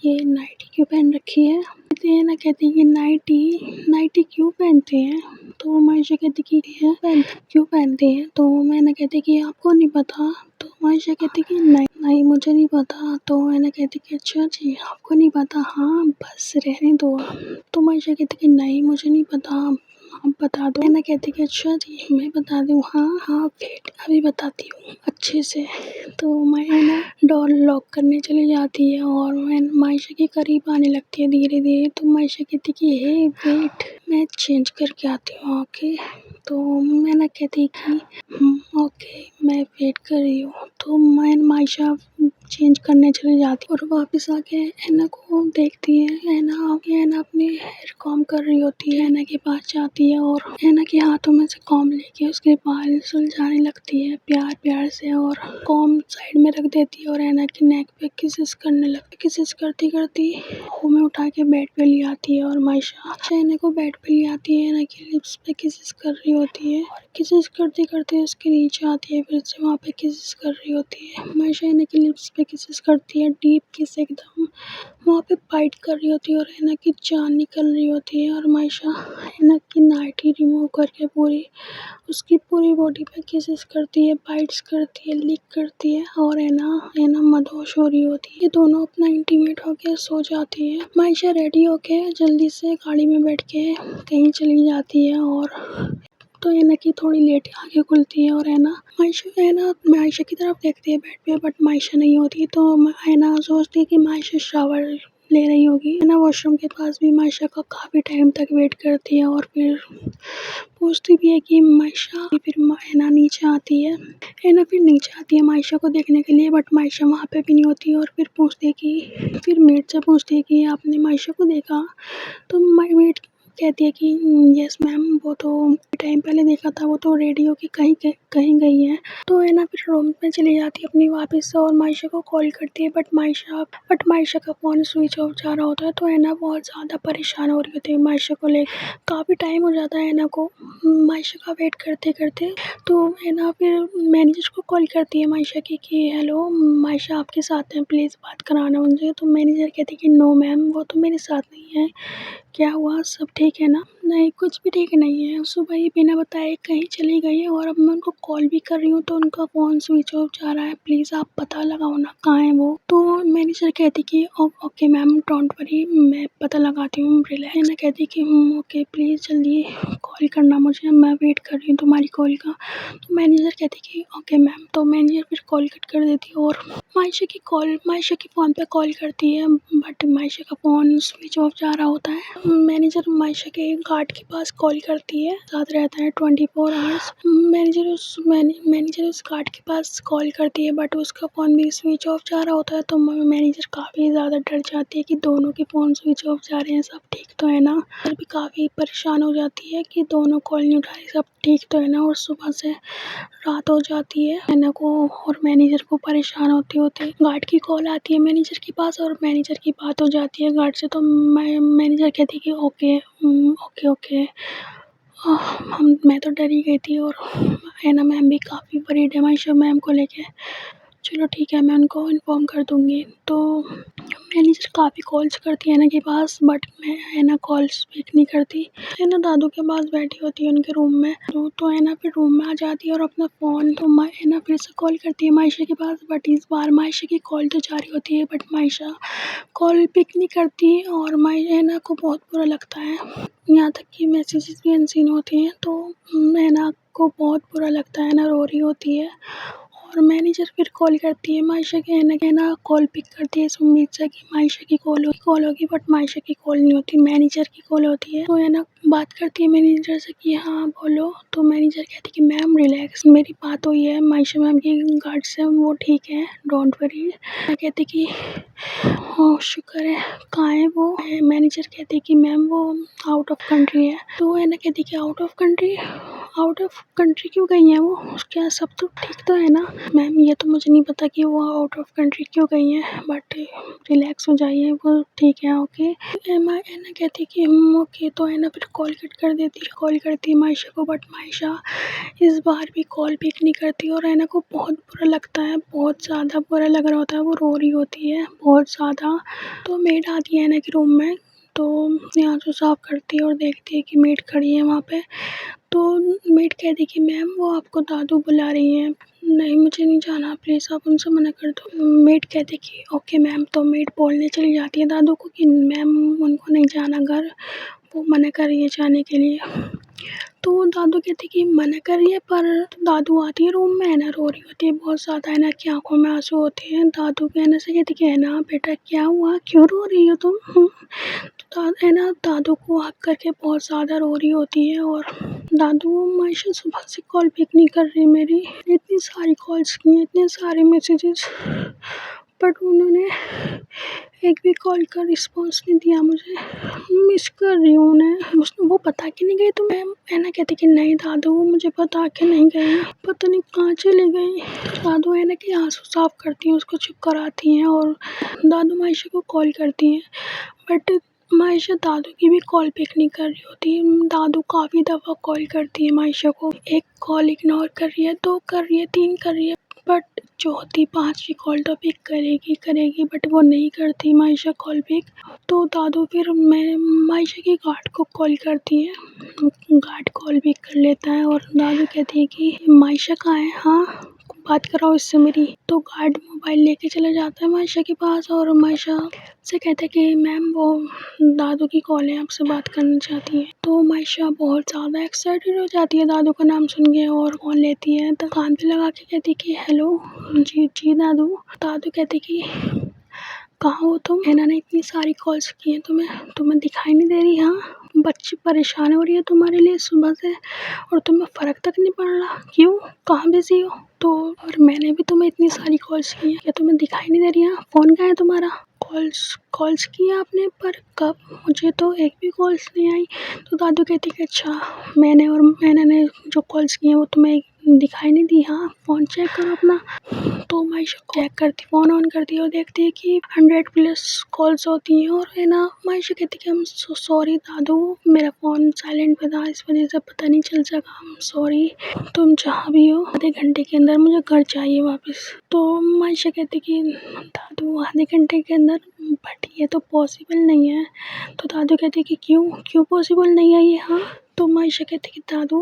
ये नाइटी क्यों पहन रखी है। ऐना कहती है कि नाइटी क्यों पहनते हैं। तो मायशा कहती कि क्यों पहनते हैं। तो मैंने कहती कि आपको नहीं पता। तो मायशा कहती कि नहीं मुझे नहीं पता। तो मैंने कहती कि अच्छा जी आपको नहीं पता, हाँ बस रहने दो। तो मायशा कहती कि नहीं मुझे नहीं पता, आप बता दो। ऐना कहती कि अच्छा जी मैं बता दूँ। हाँ हाँ वेट अभी बताती हूँ अच्छे से। तो मैं ऐना डोर लॉक करने चली जाती है और मायशा के करीब आने लगती है धीरे धीरे। तो मायशा कहती कि हे वेट मैं चेंज करके आती हूँ ओके। तो मैंने कहती कि ओके मैं वेट कर रही हूँ। तो मैं मायशा चेंज करने चली जाती और वापस आके ऐना को देखती है। ऐना अपने हेयर कॉम्ब कर रही होती है। ऐना के पास जाती है और ऐना के हाथों में से कॉम्ब लेके उसके बाल सुलझाने लगती है प्यार प्यार से और कॉम्ब साइड में रख देती है और ऐना की नेक पे किसेस करने लगती। किसेस करती करती में उठा के बेड पे ले आती है और मायशा ऐना को बेड पे ले आती है। ऐना की लिप्स पे किसेस कर रही होती है और किसेस करते करते उसके नीचे आती है फिर से वहाँ पे किसेस कर रही होती है। मायशा ऐना की लिप्स पे किसेस करती है डीप किस एकदम वहाँ पे बाइट कर रही होती है और ऐना की जान निकल रही होती है और मायशा ऐना की नाइटी रिमूव करके उसकी पूरी बॉडी पे किसेस करती है बाइट्स करती है लिक करती है और ऐना मदहोश हो रही होती है। ये दोनों अपना इंटीमेट होके सो जाती है। मायशा रेडी होके जल्दी से गाड़ी में बैठ के कहीं चली जाती है और तो ऐना की थोड़ी लेट आँखें खुलती है और ऐना मायशा की तरफ देखती है बेड पे बट मायशा नहीं होती। तो ऐना सोचती है कि मायशा शावर ले रही होगी। ऐना वॉशरूम के पास भी मायशा का काफ़ी टाइम तक वेट करती है और फिर पूछती भी है कि मायशा। फिर ऐना नीचे आती है। ऐना फिर नीचे आती है मायशा को देखने के लिए बट मायशा वहाँ पे भी नहीं होती और फिर मेड से पूछती है कि आपने मायशा को देखा। तो मेड कहती है कि यस मैम वो तो टाइम पहले देखा था वो तो रेडी होके कहीं गई है। तो ऐना फिर रूम में चली जाती है अपनी वापस से और मायशा को कॉल करती है बट मायशा का फ़ोन स्विच ऑफ जा रहा होता है। तो ऐना बहुत ज़्यादा परेशान हो रही होती है मायशा को लेकर। काफ़ी टाइम हो जाता है ऐना को मायशा का वेट करते करते। तो ऐना फिर मैनेजर को कॉल करती है मायशा की कि हेलो मायशा आपके साथ हैं प्लीज़ बात कराना मुझे। तो मैनेजर कहती है कि नो मैम वो तो मेरे साथ नहीं है। क्या हुआ सब ठीक है ना? नहीं कुछ भी ठीक नहीं है। सुबह ही बिना बताए कहीं चली गई है और अब मैं उनको कॉल भी कर रही हूँ तो उनका फ़ोन स्विच ऑफ जा रहा है। प्लीज़ आप पता लगाओ ना कहाँ है वो। तो मैनेजर कहती कि ओके मैम डोंट वरी मैं पता लगाती हूँ रिलैक्स। ऐना कहती कि ओके प्लीज़ जल्दी कॉल करना मुझे मैं वेट कर रही हूँ तुम्हारी कॉल का। तो मैनेजर कहती कि ओके मैम। तो मैनेजर फिर कॉल कट कर देती है और मायशा की फ़ोन पे कॉल करती है बट मायशा का फ़ोन स्विच ऑफ जा रहा होता है। मैनेजर मायशा के गार्ड के पास कॉल करती है साथ रहता है 24 आवर्स। मैनेजर उस गार्ड के पास कॉल करती है बट उसका फ़ोन भी स्विच ऑफ जा रहा होता है। तो मैनेजर काफ़ी ज़्यादा डर जाती है कि दोनों के फ़ोन स्विच ऑफ जा रहे हैं सब ठीक तो है ना। फिर भी काफ़ी परेशान हो जाती है कि दोनों कॉल नहीं उठा रही सब ठीक तो है ना। और सुबह से रात हो जाती है ऐना को और मैनेजर को परेशान होते होते गार्ड की कॉल आती है मैनेजर के पास और मैनेजर की बात हो जाती है गार्ड से। तो मैनेजर कहती है कि ओके ओके मैं तो डर ही गई थी और ऐना मैम भी काफ़ी वरीड है मायशा मैम को लेके। चलो ठीक है मैं उनको इन्फॉर्म कर दूँगी। तो मैनेजर काफ़ी कॉल्स करती है ऐना के पास बट ऐना कॉल्स पिक नहीं करती। ऐना दादू के पास बैठी होती है उनके रूम में। तो ऐना फिर रूम में आ जाती है और अपना फ़ोन ऐना फिर से कॉल करती है मायशा के पास बट इस बार मायशा की कॉल तो जा रही होती है बट मायशा कॉल पिक नहीं करती और ऐना को बहुत बुरा लगता है। यहाँ तक कि मैसेजेस भी अनसीन होती हैं। तो ऐना को बहुत बुरा लगता है ऐना रो रही होती है और मैनेजर फिर कॉल करती है मायशा के। ऐना कॉल पिक करती है इस उम्मीद से कि मायशा की कॉल होगी बट मायशा की कॉल नहीं होती मैनेजर की कॉल होती है। तो ऐना बात करती है मैनेजर से कि हाँ बोलो। तो मैनेजर कहती है कि मैम रिलैक्स मेरी बात हुई है मायशा मैम की गार्ड से वो ठीक है डोंट वरी। कहती कि ओह शुक्र है कहाँ है वो। मैनेजर कहती है कि मैम वो आउट ऑफ कंट्री है। तो ऐना कहती कि आउट ऑफ कंट्री क्यों गई हैं वो क्या सब तो ठीक तो है ना। मैम ये तो मुझे नहीं पता कि वो आउट ऑफ कंट्री क्यों गई हैं बट रिलैक्स हो जाइए वो ठीक है ओके। ऐना कहती कि ओके। तो ऐना फिर कॉल करती है मायशा को बट मायशा इस बार भी कॉल पिक नहीं करती और ऐना को बहुत बुरा लगता है बहुत ज़्यादा बुरा लग रहा होता है। वो रो रही होती है बहुत ज़्यादा। तो मेड आती है ऐना के रूम में तो यहाँ से साफ़ करती है और देखती है कि मेड खड़ी है वहाँ पे। तो मेड कहती कि मैम वो आपको दादू बुला रही हैं। नहीं मुझे नहीं जाना प्लीज़ आप उनसे मना कर दो। मेड कहती कि ओके मैम। तो मेड बोलने चली जाती है दादू को कि मैम उनको नहीं जाना घर वो मना कर रही है जाने के लिए। तो दादू कहती कि मना कर रही है, पर दादू आती है रूम में, है ना, रो रही होती है बहुत ज़्यादा, है ना, कि आँखों में आँसू होते हैं। दादू के है ना से कहती कि है ना बेटा क्या हुआ, क्यों रो रही हो तुम? तो है ना दादू को हक करके बहुत ज़्यादा रो रही होती है। और दादू मायशा सुबह से कॉल पिक नहीं कर रही मेरी, इतनी सारी कॉल्स की हैं, इतने सारे मैसेजेस, बट उन्होंने एक भी कॉल का रिस्पॉन्स नहीं दिया मुझे। मिस कर रही हूँ उन्हें। वो बता के नहीं गई तुम्हें? है ना कहती कि नहीं दादू वो मुझे बता के नहीं गई, पता नहीं कहाँ चली गई। दादू है ना कि आंसू साफ करती हैं, उसको चुप कराती हैं और दादू मायशा को कॉल करती हैं, बट मायशा दादू की भी कॉल पिक नहीं कर रही होती। दादू काफ़ी दफ़ा कॉल करती है मायशा को, एक कॉल इग्नोर कर रही है, 2 कर रही है, 3 कर रही है, बट चौथी 5वीं कॉल तो पिक करेगी, बट वो नहीं करती मायशा कॉल पिक। तो दादू फिर मैं मायशा की गार्ड को कॉल करती है, गार्ड कॉल पिक कर लेता है और दादू कहती है कि मायशा कहाँ है, हाँ बात कराओ इससे मेरी। तो गार्ड मोबाइल लेके चला जाता है मायशा के पास और मायशा से कहता है कि मैम वो दादू की कॉल है, आपसे बात करना चाहती है। तो मायशा बहुत ज़्यादा एक्साइटेड हो जाती है दादू का नाम सुन के और फ़ोन लेती है, तो कान पे लगा के कहती कि हेलो जी जी दादू। दादू कहते कि कहाँ हो तुम? हैना ने इतनी सारी कॉल्स की हैं तुम्हें दिखाई नहीं दे रही? हाँ बच्ची परेशान हो रही है तुम्हारे लिए सुबह से और तुम्हें फ़र्क तक नहीं पड़ रहा, क्यों, कहाँ बिज़ी हो? तो और मैंने भी तुम्हें इतनी सारी कॉल्स की हैं, क्या तुम्हें दिखाई नहीं दे रही? हाँ फ़ोन कहाँ है तुम्हारा? कॉल्स की हैं आपने, पर कब? मुझे तो एक भी कॉल्स नहीं आई। तो दादू कहती कि अच्छा मैंने ने जो कॉल्स की हैं वो तुम्हें दिखाई नहीं दी? हाँ फ़ोन चेक करो अपना। तो मायशा चेक करती, फ़ोन ऑन करती है और देखती है कि 100+ कॉल्स होती हैं और है ना मायशा कहती है कि I'm so sorry दादू, मेरा फ़ोन साइलेंट पे था, इस वजह से पता नहीं चल सका, I'm sorry। तुम जहाँ भी हो आधे घंटे के अंदर मुझे घर चाहिए वापस। तो मायशा कहती कि दादू आधे घंटे के अंदर, बट ये तो पॉसिबल नहीं है। तो दादू कहते कि क्यों पॉसिबल नहीं है ये? हाँ तो मायशा कहती कि दादू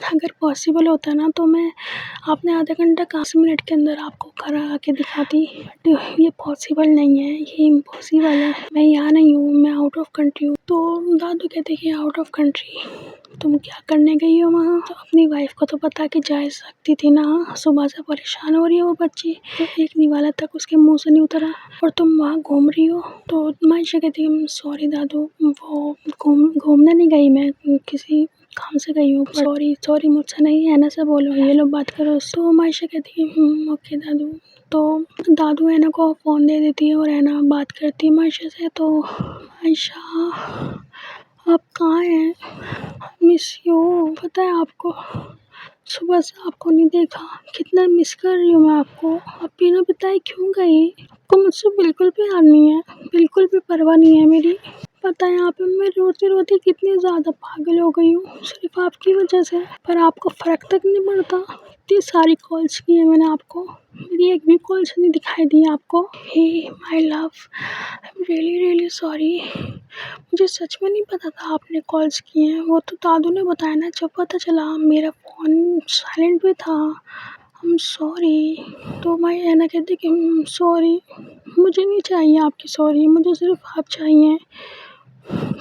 अगर पॉसिबल होता ना तो मैं आपने आधा घंटा 10 मिनट के अंदर आपको घर आके दिखाती, बट ये पॉसिबल नहीं है, ये इम्पॉसिबल है, मैं यहाँ नहीं हूँ, मैं आउट ऑफ कंट्री हूँ। तो दादू कहते कि आउट ऑफ कंट्री तुम क्या करने गई हो वहाँ? तो अपनी वाइफ को तो बता के जा सकती थी ना, सुबह से परेशान हो रही है वो बच्ची, तो एक निवाला तक उसके मुंह से नहीं उतरा और तुम वहाँ घूम रही हो। तो मायशा कहती है सॉरी दादू, वो घूमने नहीं गई, मैं किसी काम से गई हूँ, सॉरी मुझसे नहीं, है ना से बोलो, ये लो बात करो। तो मायशा कहती है ओके दादू। तो दादू है ना को फ़ोन दे देती है और है ना बात करती है मायशा से। तो मायशा आप कहाँ हैं? मिस यू, पता है आपको, सुबह से आपको नहीं देखा, कितना मिस कर रही हूँ मैं आपको। आप बिना बताए क्यों गई? आपको मुझसे बिल्कुल प्यार नहीं है, बिल्कुल भी परवाह नहीं है मेरी। पता है यहाँ पे मैं रोती रोती कितनी ज़्यादा पागल हो गई हूँ सिर्फ आपकी वजह से, पर आपको फ़र्क तक नहीं पड़ता। इतनी सारी कॉल्स की है मैंने आपको, मेरी एक भी कॉल्स नहीं दिखाई दी आपको। Hey my love, I am really sorry, मुझे सच में नहीं पता था आपने कॉल्स की हैं। वो तो दादू ने बताया ना, जब पता चला मेरा फ़ोन साइलेंट पे था। I am sorry. तो मैं है ना कहती कि सॉरी, मुझे नहीं चाहिए आपकी सॉरी, मुझे सिर्फ आप चाहिए।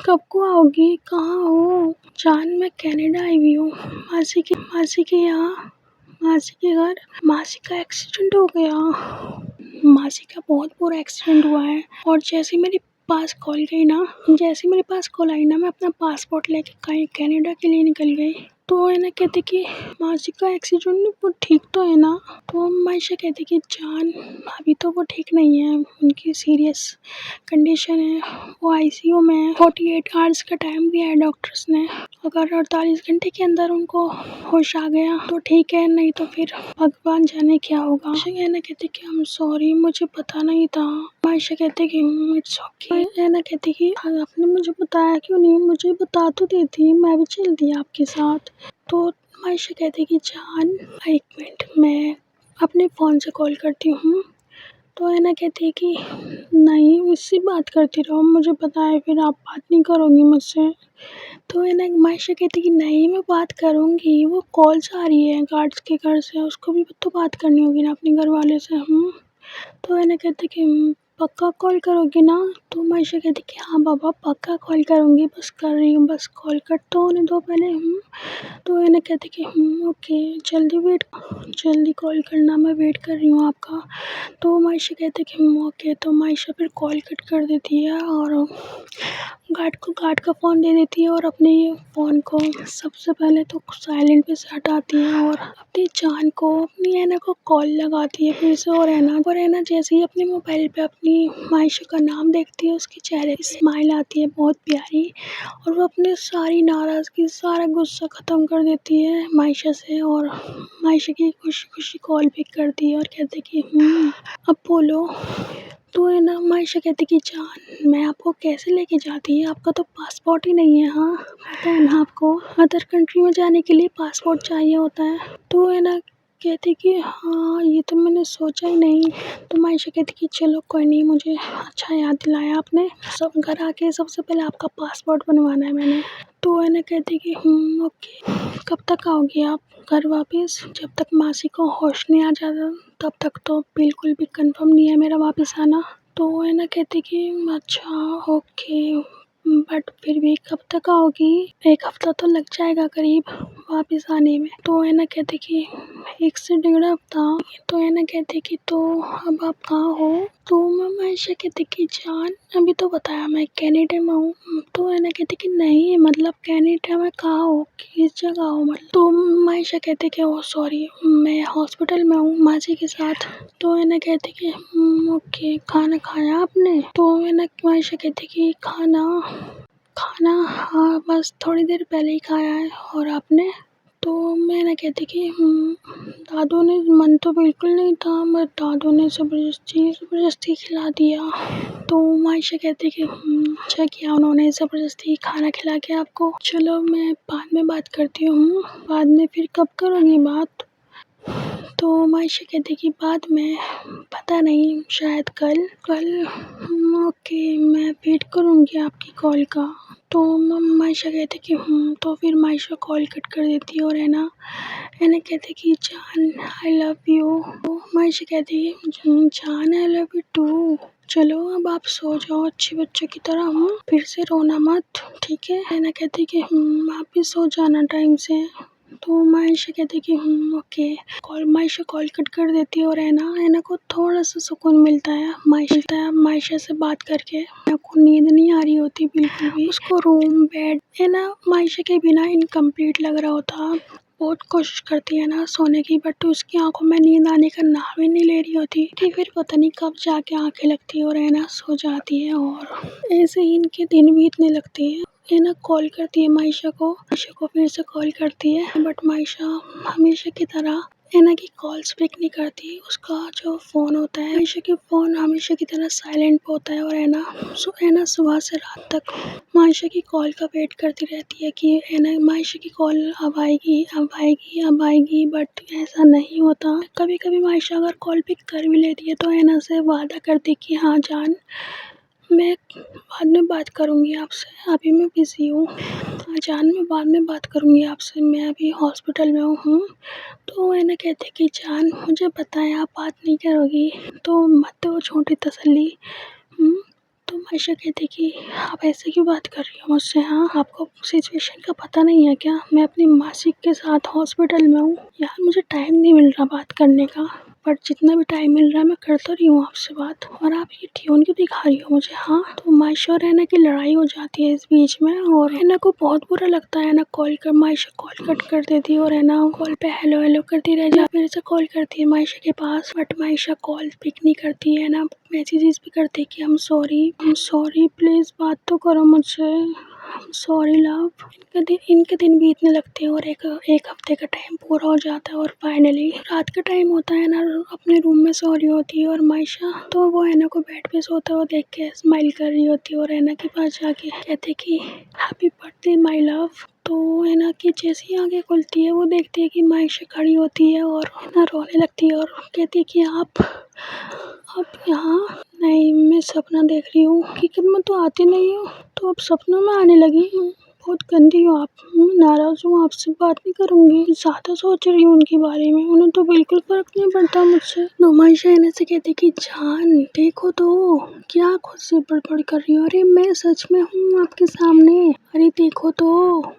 कब को आओगी, कहाँ हो? जान मैं कनाडा आई हुई हूँ मासी के यहाँ, मासी के घर। मासी का एक्सीडेंट हो गया, मासी का बहुत बुरा एक्सीडेंट हुआ है और जैसे मेरे पास कॉल आई ना मैं अपना पासपोर्ट लेके कहीं कनाडा के लिए निकल गई। तो है ना कहते कि मासी का एक्सीडेंट वो ठीक तो है ना? तो मायशा कहती कि जान अभी तो वो ठीक नहीं है, उनकी सीरियस कंडीशन है, वो आईसीयू में है, 48 आवर्स का टाइम दिया है डॉक्टर्स ने, अगर 48 घंटे के अंदर उनको होश आ गया तो ठीक है, नहीं तो फिर भगवान जाने क्या होगा। मायशा ना कहती कि आई एम सॉरी, मुझे पता नहीं था। मायशा कहती कि इट्स ओके। ना कहती कि आपने मुझे बताया क्यों नहीं, मुझे बता तो देती, मैं भी चलती आपके साथ। तो मायशा कहती कि जान एक मिनट मैं अपने फ़ोन से कॉल करती हूँ। तो है ना कहती है कि नहीं मुझसे बात करती रहो, मुझे पता है फिर आप बात नहीं करोगी मुझसे। तो है ना मायशा कहती कि नहीं मैं बात करूँगी, वो कॉल्स आ रही है गार्ड्स के घर से, उसको भी तो बात करनी होगी ना अपने घर वाले से। तो है ना कहती कि पक्का कॉल करोगी ना? तो मायशा कहती कि हाँ बाबा पक्का कॉल करूँगी, बस कर रही हूँ, बस कॉल कट तो होने दो पहले। तो है ना कहती कि ओके जल्दी कॉल करना, मैं वेट कर रही हूँ आपका। तो मायशा कहती कि ओके। तो मायशा फिर कॉल कट कर देती है और गार्ड का फ़ोन दे देती है और अपने फ़ोन को सबसे पहले तो साइलेंट पे से हटाती है और अपनी जान को, अपनी ऐना को कॉल लगाती है फिर से। और ऐना जैसे ही अपने मोबाइल पे अपनी मायशा का नाम देखती है, उसके चेहरे पे स्माइल आती है बहुत प्यारी, और वो अपनी सारी नाराज़गी, सारा गुस्सा ख़त्म कर देती है मायशा से, और मायशा की खुशी कॉल पिक करती है और कहती कि अब बोलो। तो है ना मायशा कहती कि जान मैं आपको कैसे लेके जाती है, आपका तो पासपोर्ट ही नहीं है। हाँ पता है ना आपको, अदर कंट्री में जाने के लिए पासपोर्ट चाहिए होता है। तो है ना कहती कि हाँ ये तो मैंने सोचा ही नहीं। तो मायशा कहती कि चलो कोई नहीं, मुझे अच्छा याद दिलाया आपने, सब घर आके सबसे पहले आपका पासपोर्ट बनवाना है मैंने। तो है ना कहती कि ओके, कब तक आओगी आप घर वापस? जब तक मासी को होश नहीं आ जाता तब तक तो बिल्कुल भी कंफर्म नहीं है मेरा वापस आना। तो है ना कहती कि अच्छा ओके, बट फिर भी कब तक आओगी? 1 हफ्ता तो लग जाएगा करीब वापस आने में। तो है ना कहती कि 1 से 1.5 हफ्ता। तो है ना कहती कि तो अब आप कहाँ हो? तो मैं मायशा कहती कि जान अभी तो बताया मैं कनाडा में हूँ। तो है ना कहती कि नहीं मतलब कनाडा में कहाँ हो, किस जगह हो मतलब? तो मायशा कहती कि ओह सॉरी मैं हॉस्पिटल में हूँ मासी के साथ। तो है ना कहती कि ओके, खाना खाया आपने? तो है ना मायशा कहती कि खाना हाँ बस थोड़ी देर पहले ही खाया है। और आपने? तो मैं ना कहती कि दादू ने, मन तो बिल्कुल नहीं था बट दादू ने ज़बरदस्ती खिला दिया। तो मायशा कहती कि अच्छा किया उन्होंने ज़बरदस्ती खाना खिला के आपको। चलो मैं बाद में बात करती हूँ। बाद में फिर कब करोगी बात? तो मायशा कहती कि बाद में पता नहीं, शायद कल। ओके मैं वेट करूँगी आपकी कॉल का। तो मायशा कहती कि तो फिर मायशा कॉल कट कर देती है और है ना कहती कि जान आई लव यू। तो मायशा कहती है जान आई लव यू टू। चलो अब आप सो जाओ अच्छे बच्चों की तरह, फिर से रोना मत, ठीक है? है ना कहती कि आप भी सो जाना टाइम से। तो मायशा कहती कि ओके। मायशा कॉल कट कर देती है और है ना को थोड़ा सा सुकून मिलता है मायशा से बात करके। है को नींद नहीं आ रही होती बिल्कुल भी, उसको रूम बेड है ना मायशा के बिना इनकम्प्लीट लग रहा होता। बहुत कोशिश करती है ना सोने की, बट उसकी आंखों में नींद आने का नाम ही नहीं ले रही होती। फिर पता नहीं कब जाके आंखें लगती है और है ना सो जाती है। और ऐसे ही इनके दिन बीतने लगते हैं। है ना कॉल करती है मायशा को फिर से कॉल करती है, बट मायशा हमेशा की तरह है ना की कॉल्स पिक नहीं करती। उसका जो फ़ोन होता है, मायशा के फ़ोन हमेशा की तरह साइलेंट पे होता है और है ना सुबह से रात तक मायशा की कॉल का वेट करती रहती है कि है ना मायशा की कॉल अब आएगी, बट ऐसा नहीं होता। कभी कभी मायशा अगर कॉल पिक कर भी लेती है तो है ना से वादा करती कि हाँ जान मैं बाद में बात करूँगी आपसे, अभी मैं बिज़ी हूँ। जान मैं बाद में बात करूँगी आपसे, मैं अभी हॉस्पिटल में हूँ। तो है ना कहते कि जान मुझे पता है आप बात नहीं करोगी, तो मत दो छोटी तसल्ली। तो मायशा कहती कि आप ऐसे क्यों बात कर रही हो मुझसे? हाँ आपको सिचुएशन का पता नहीं है क्या? मैं अपनी मासी के साथ हॉस्पिटल में हूँ। यार मुझे टाइम नहीं मिल रहा बात करने का, बट जितना भी टाइम मिल रहा है मैं कर तो रही हूँ आपसे बात, और आप ये ट्यून क्यों दिखा रही हो मुझे? हाँ तो मायशा और हैना की लड़ाई हो जाती है इस बीच में, और हैना को बहुत बुरा लगता है ना मायशा कॉल कट कर देती है और हैना कॉल पे हेलो हेलो करती रह जाती है। फिर से कॉल करती है मायशा के पास, बट मायशा कॉल पिक नहीं करती है ना, मैसेजेस भी करती है कि I'm sorry प्लीज़ बात तो करो मुझसे, सॉरी लव। इनके दिन बीतने लगते हैं और एक हफ्ते का टाइम पूरा हो जाता है और फाइनली रात का टाइम होता है ना, अपने रूम में सो रही होती है और मायशा तो वो हैना को बेड पे सोता हुआ देख के स्माइल कर रही होती है और हैना के पास जाके कहते कि हैप्पी बर्थडे माय लव। तो हैना की जैसी आंखें खुलती है वो देखती है कि मायशा खड़ी होती है और हैना रोने लगती है और कहती है कि आप यहाँ? नहीं मैं सपना देख रही हूँ, हकीकत में तो आती नहीं हूँ, तो अब सपनों में आने लगी। बहुत गंदी हो आप। मैं नाराज़ हूँ, आपसे बात नहीं करूँगी। ज़्यादा सोच रही हूँ उनके बारे में, उन्हें तो बिल्कुल फ़र्क नहीं पड़ता मुझसे। नुमाइशा एना से कहती कि जान देखो तो, क्या खुद से बड़बड़ कर रही हो? अरे मैं सच में हूँ आपके सामने। अरे देखो तो,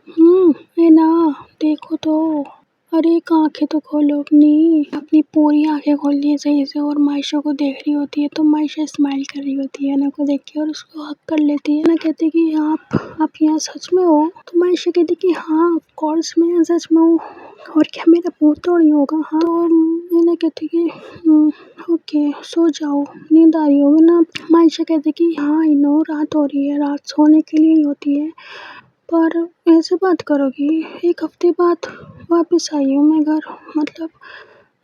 एना देखो तो। अरे एक आंखें तो खोलो अपनी पूरी आंखें खोल ली है सही से और मायशा को देख रही होती है। तो मायशा स्माइल कर रही होती है ना को देख के और उसको हक कर लेती है ना। कहती कि आप यहाँ सच में हो? तो मायशा कहती कि हाँ ऑफ कोर्स मैं यहाँ सच में हूँ, और क्या मेरा मुंह थोड़ी होगा। हाँ तो मैं ना कहती कि ओके सो जाओ, नींद आ रही होगी ना। मायशा कहती कि हाँ आई नो रात हो रही है, रात सोने के लिए ही होती है, पर ऐसे बात करोगी? एक हफ्ते बाद वापस आई हूँ मैं घर, मतलब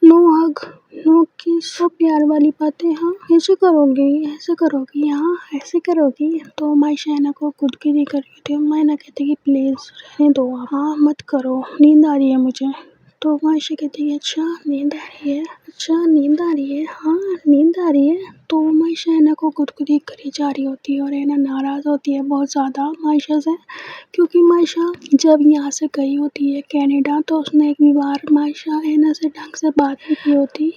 नो हग नो किस, वो प्यार वाली बातें। हाँ ऐसे करोगी हाँ ऐसे करोगी? तो मायशा एना को खुदगिरी कर रही थी। मैं ना कहती कि प्लीज़ रहने दो आप, हाँ मत करो, नींद आ रही है मुझे। तो मायशा कहती है अच्छा नींद आ रही है, हाँ नींद आ रही है। तो मायशा एना को खुदगिरी करी जा रही होती है और एना नाराज़ होती है बहुत ज़्यादा मायशा से, क्योंकि मायशा जब यहाँ से गई होती है कनाडा तो उसने एक भी बार मायशा एना से ढंग से बात नहीं की होती।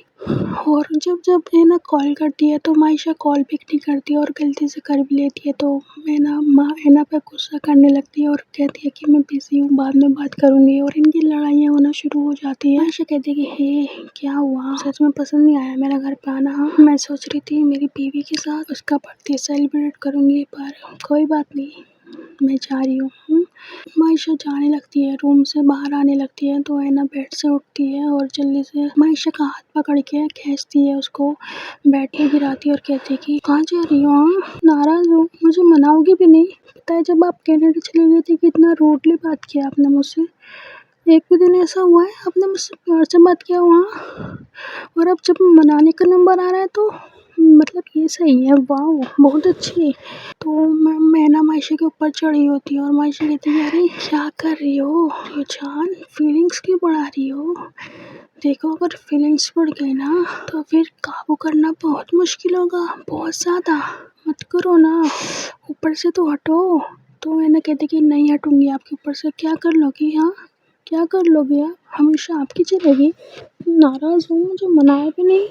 और जब एना कॉल करती है तो मायशा कॉल पिक नहीं करती और गलती से कर भी लेती है तो एना पे गुस्सा करने लगती है और कहती है कि मैं बिज़ी हूँ, बाद में बात करूँगी। और इनकी लड़ाइयाँ होना शुरू हो जाती है। मायशा कहती है कि हे क्या हुआ, सच में पसंद नहीं आया मेरा घर पे आना? हाँ मैं सोच रही थी मेरी बीवी के साथ उसका बर्थडे सेलिब्रेट करूँगी, पर कोई बात नहीं मैं जा रही हूँ। मायशा जाने लगती है, रूम से बाहर आने लगती है तो एना बेड से उठती है और जल्दी से मायशा का हाथ पकड़ के खींचती है, उसको बेड पे गिराती है और कहती है कि कहाँ जा रही हो? हाँ नाराज़ हो, मुझे मनाओगी भी नहीं? पता है जब आप कनाडा चली गई थी कितना रूडली बात किया आपने मुझसे, एक भी दिन ऐसा हुआ है आपने मुझसे प्यार से बात किया वहाँ? और अब जब मनाने का नंबर आ रहा है तो मतलब ये सही है, वाह बहुत अच्छी। तो मैं ना मायशा के ऊपर चढ़ी होती है और मायशा कहती है अरे क्या कर रही हो ये जान, फीलिंग्स क्यों बढ़ा रही हो? देखो अगर फीलिंग्स बढ़ गई ना तो फिर काबू करना बहुत मुश्किल होगा, बहुत ज़्यादा। मत करो ना, ऊपर से तो हटो। तो मैंने कहती कि नहीं हटूंगी आपके ऊपर से। क्या कर लोगी? हाँ क्या कर लोगे आप? हमेशा आपकी चलेगी? नाराज़ हूँ, मुझे मनाया भी नहीं,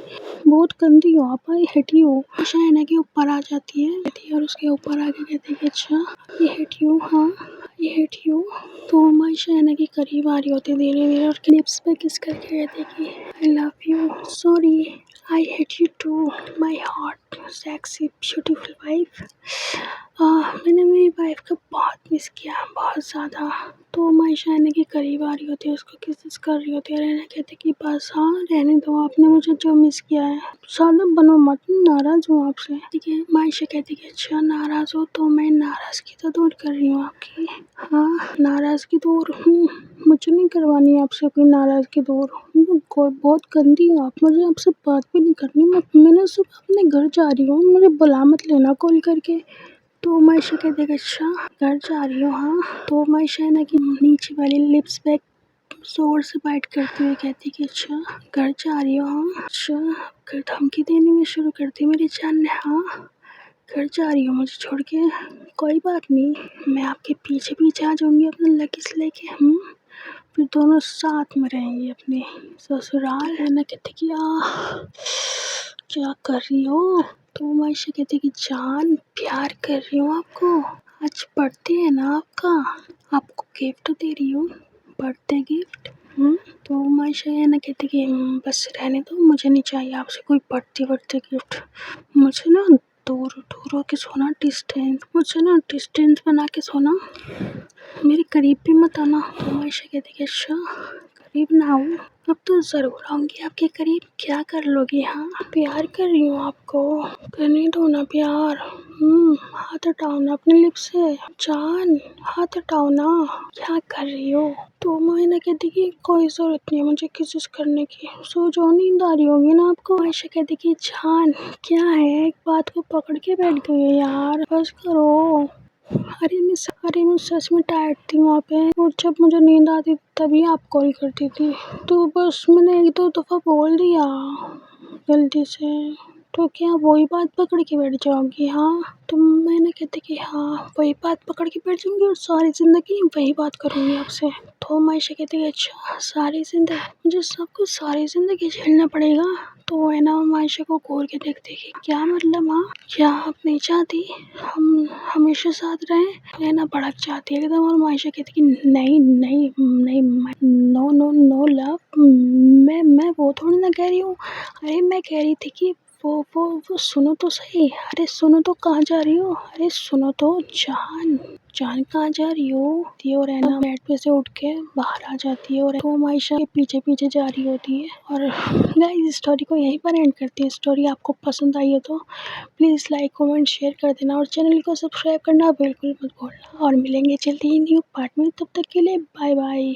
बहुत गंदी हो आप, आई हेट यू। मायशा एना के ऊपर आ जाती है और उसके ऊपर आके कहती है कि अच्छा आई हेट यू, हाँ आई हेट यू। तो मायशा एना के करीब आ रही होती है धीरे धीरे और लिप्स पे किस करके कहती है कि I love you, sorry I hate you too my hot sexy beautiful wife. मैंने मेरी वाइफ को बहुत मिस किया, बहुत ज़्यादा। तो मायशा एना के करीब आ रही होती है, उसको किसेस कर रही होती है और एना कहती है कि बस हाँ रहने दो, आपने मुझे जो मिस किया है, ज़्यादा बनो मत, नाराज़ हूँ आपसे। ठीक है मायशा कहती है कि अच्छा नाराज़ हो तो मैं नाराज़गी तो दूर कर रही हूँ आपकी। हाँ नाराज़गी दूर, मुझे नहीं करवानी है आपसे कोई नाराज़गी दूर, कोई बहुत गंदी हो आप, मुझे आपसे बात भी नहीं करनी। मैंने सुबह अपने घर जा रही हूँ, मुझे बुला मत लेना कॉल करके। तो मायशा कहती है अच्छा घर जा रही हो? हाँ। तो मायशा एना की नीचे वाली लिप्स पे जोर से बाइट करते हुए कहती कि अच्छा घर जा रही हो? हाँ। अच्छा घर धमकी देने में शुरू करती मेरी जान ने। हाँ घर जा रही हो मुझे छोड़ के? कोई बात नहीं, मैं आपके पीछे पीछे आ जाऊंगी अपने लगेज लेके, फिर दोनों साथ में रहेंगे अपने ससुराल। है ना कहती कि क्या कर रही हो? तो मायशा कहती कि जान प्यार कर रही हूँ आपको, आज बर्थडे है ना आपका, आपको गिफ्ट दे रही हूँ, बर्थडे गिफ्ट। तो मायशा ये ना कहती कि बस रहने दो, मुझे नहीं चाहिए आपसे कोई बर्थडे गिफ्ट। मुझे ना दूर दूर होके सोना, मुझे ना डिस्टेंस बना के सोना, मेरे करीब भी मत आना। तो मायशा कहती कि अच्छा करीब ना आऊँ, अब तो ज़रूर आऊँगी आपके करीब। क्या कर लोगी? हाँ प्यार कर रही हूँ आपको, करने दो ना प्यार। हाथ हटाओ ना अपने लिप्स से, जान हाथ हटाओ ना, क्या कर रही हो? तो मायना कहती कि कोई ज़रूरत नहीं है मुझे किसेस करने की, सो जाओ, नींद आ रही होगी ना आपको। मायशा कहती कि जान क्या है, एक बात को पकड़ के बैठ गई है यार, बस करो। अरे मैं सच में टायर्ड थी वहाँ पे, और जब मुझे नींद आती तभी आप कॉल करती थी, तो बस मैंने एक दो दफ़ा बोल दिया गलती से। तो क्या वही बात पकड़ के बैठ जाओगी? हाँ, तो मैंने कहती कि हाँ वही बात पकड़ के बैठ जाऊँगी और सारी ज़िंदगी वही बात करूँगी आपसे। तो मायशा कहती है अच्छा सारी ज़िंदगी मुझे सब कुछ सारी ज़िंदगी झेलना पड़ेगा? तो है ना मायशा को घूर के देखती कि क्या मतलब हाँ? क्या आप नहीं चाहती हम हमेशा साथ रहें? तो है ना भड़क जाती है एकदम और मायशा कहती कि नहीं नहीं नहीं नो नो नो लव, मैं वो थोड़ी ना कह रही हूँ। अरे मैं कह रही थी कि वो सुनो तो सही। अरे सुनो तो कहाँ जा रही हो? अरे सुनो तो जान जान कहाँ जा रही हो? और है ना बेड पे से उठ के बाहर आ जाती है और वो मायशा के पीछे पीछे जा रही होती है। और गाइस स्टोरी को यहीं पर एंड करती है। स्टोरी आपको पसंद आई है तो प्लीज़ लाइक कमेंट शेयर कर देना और चैनल को सब्सक्राइब करना बिल्कुल मत भूलना और मिलेंगे जल्दी ही न्यू पार्ट में। तब तक के लिए बाय बाय।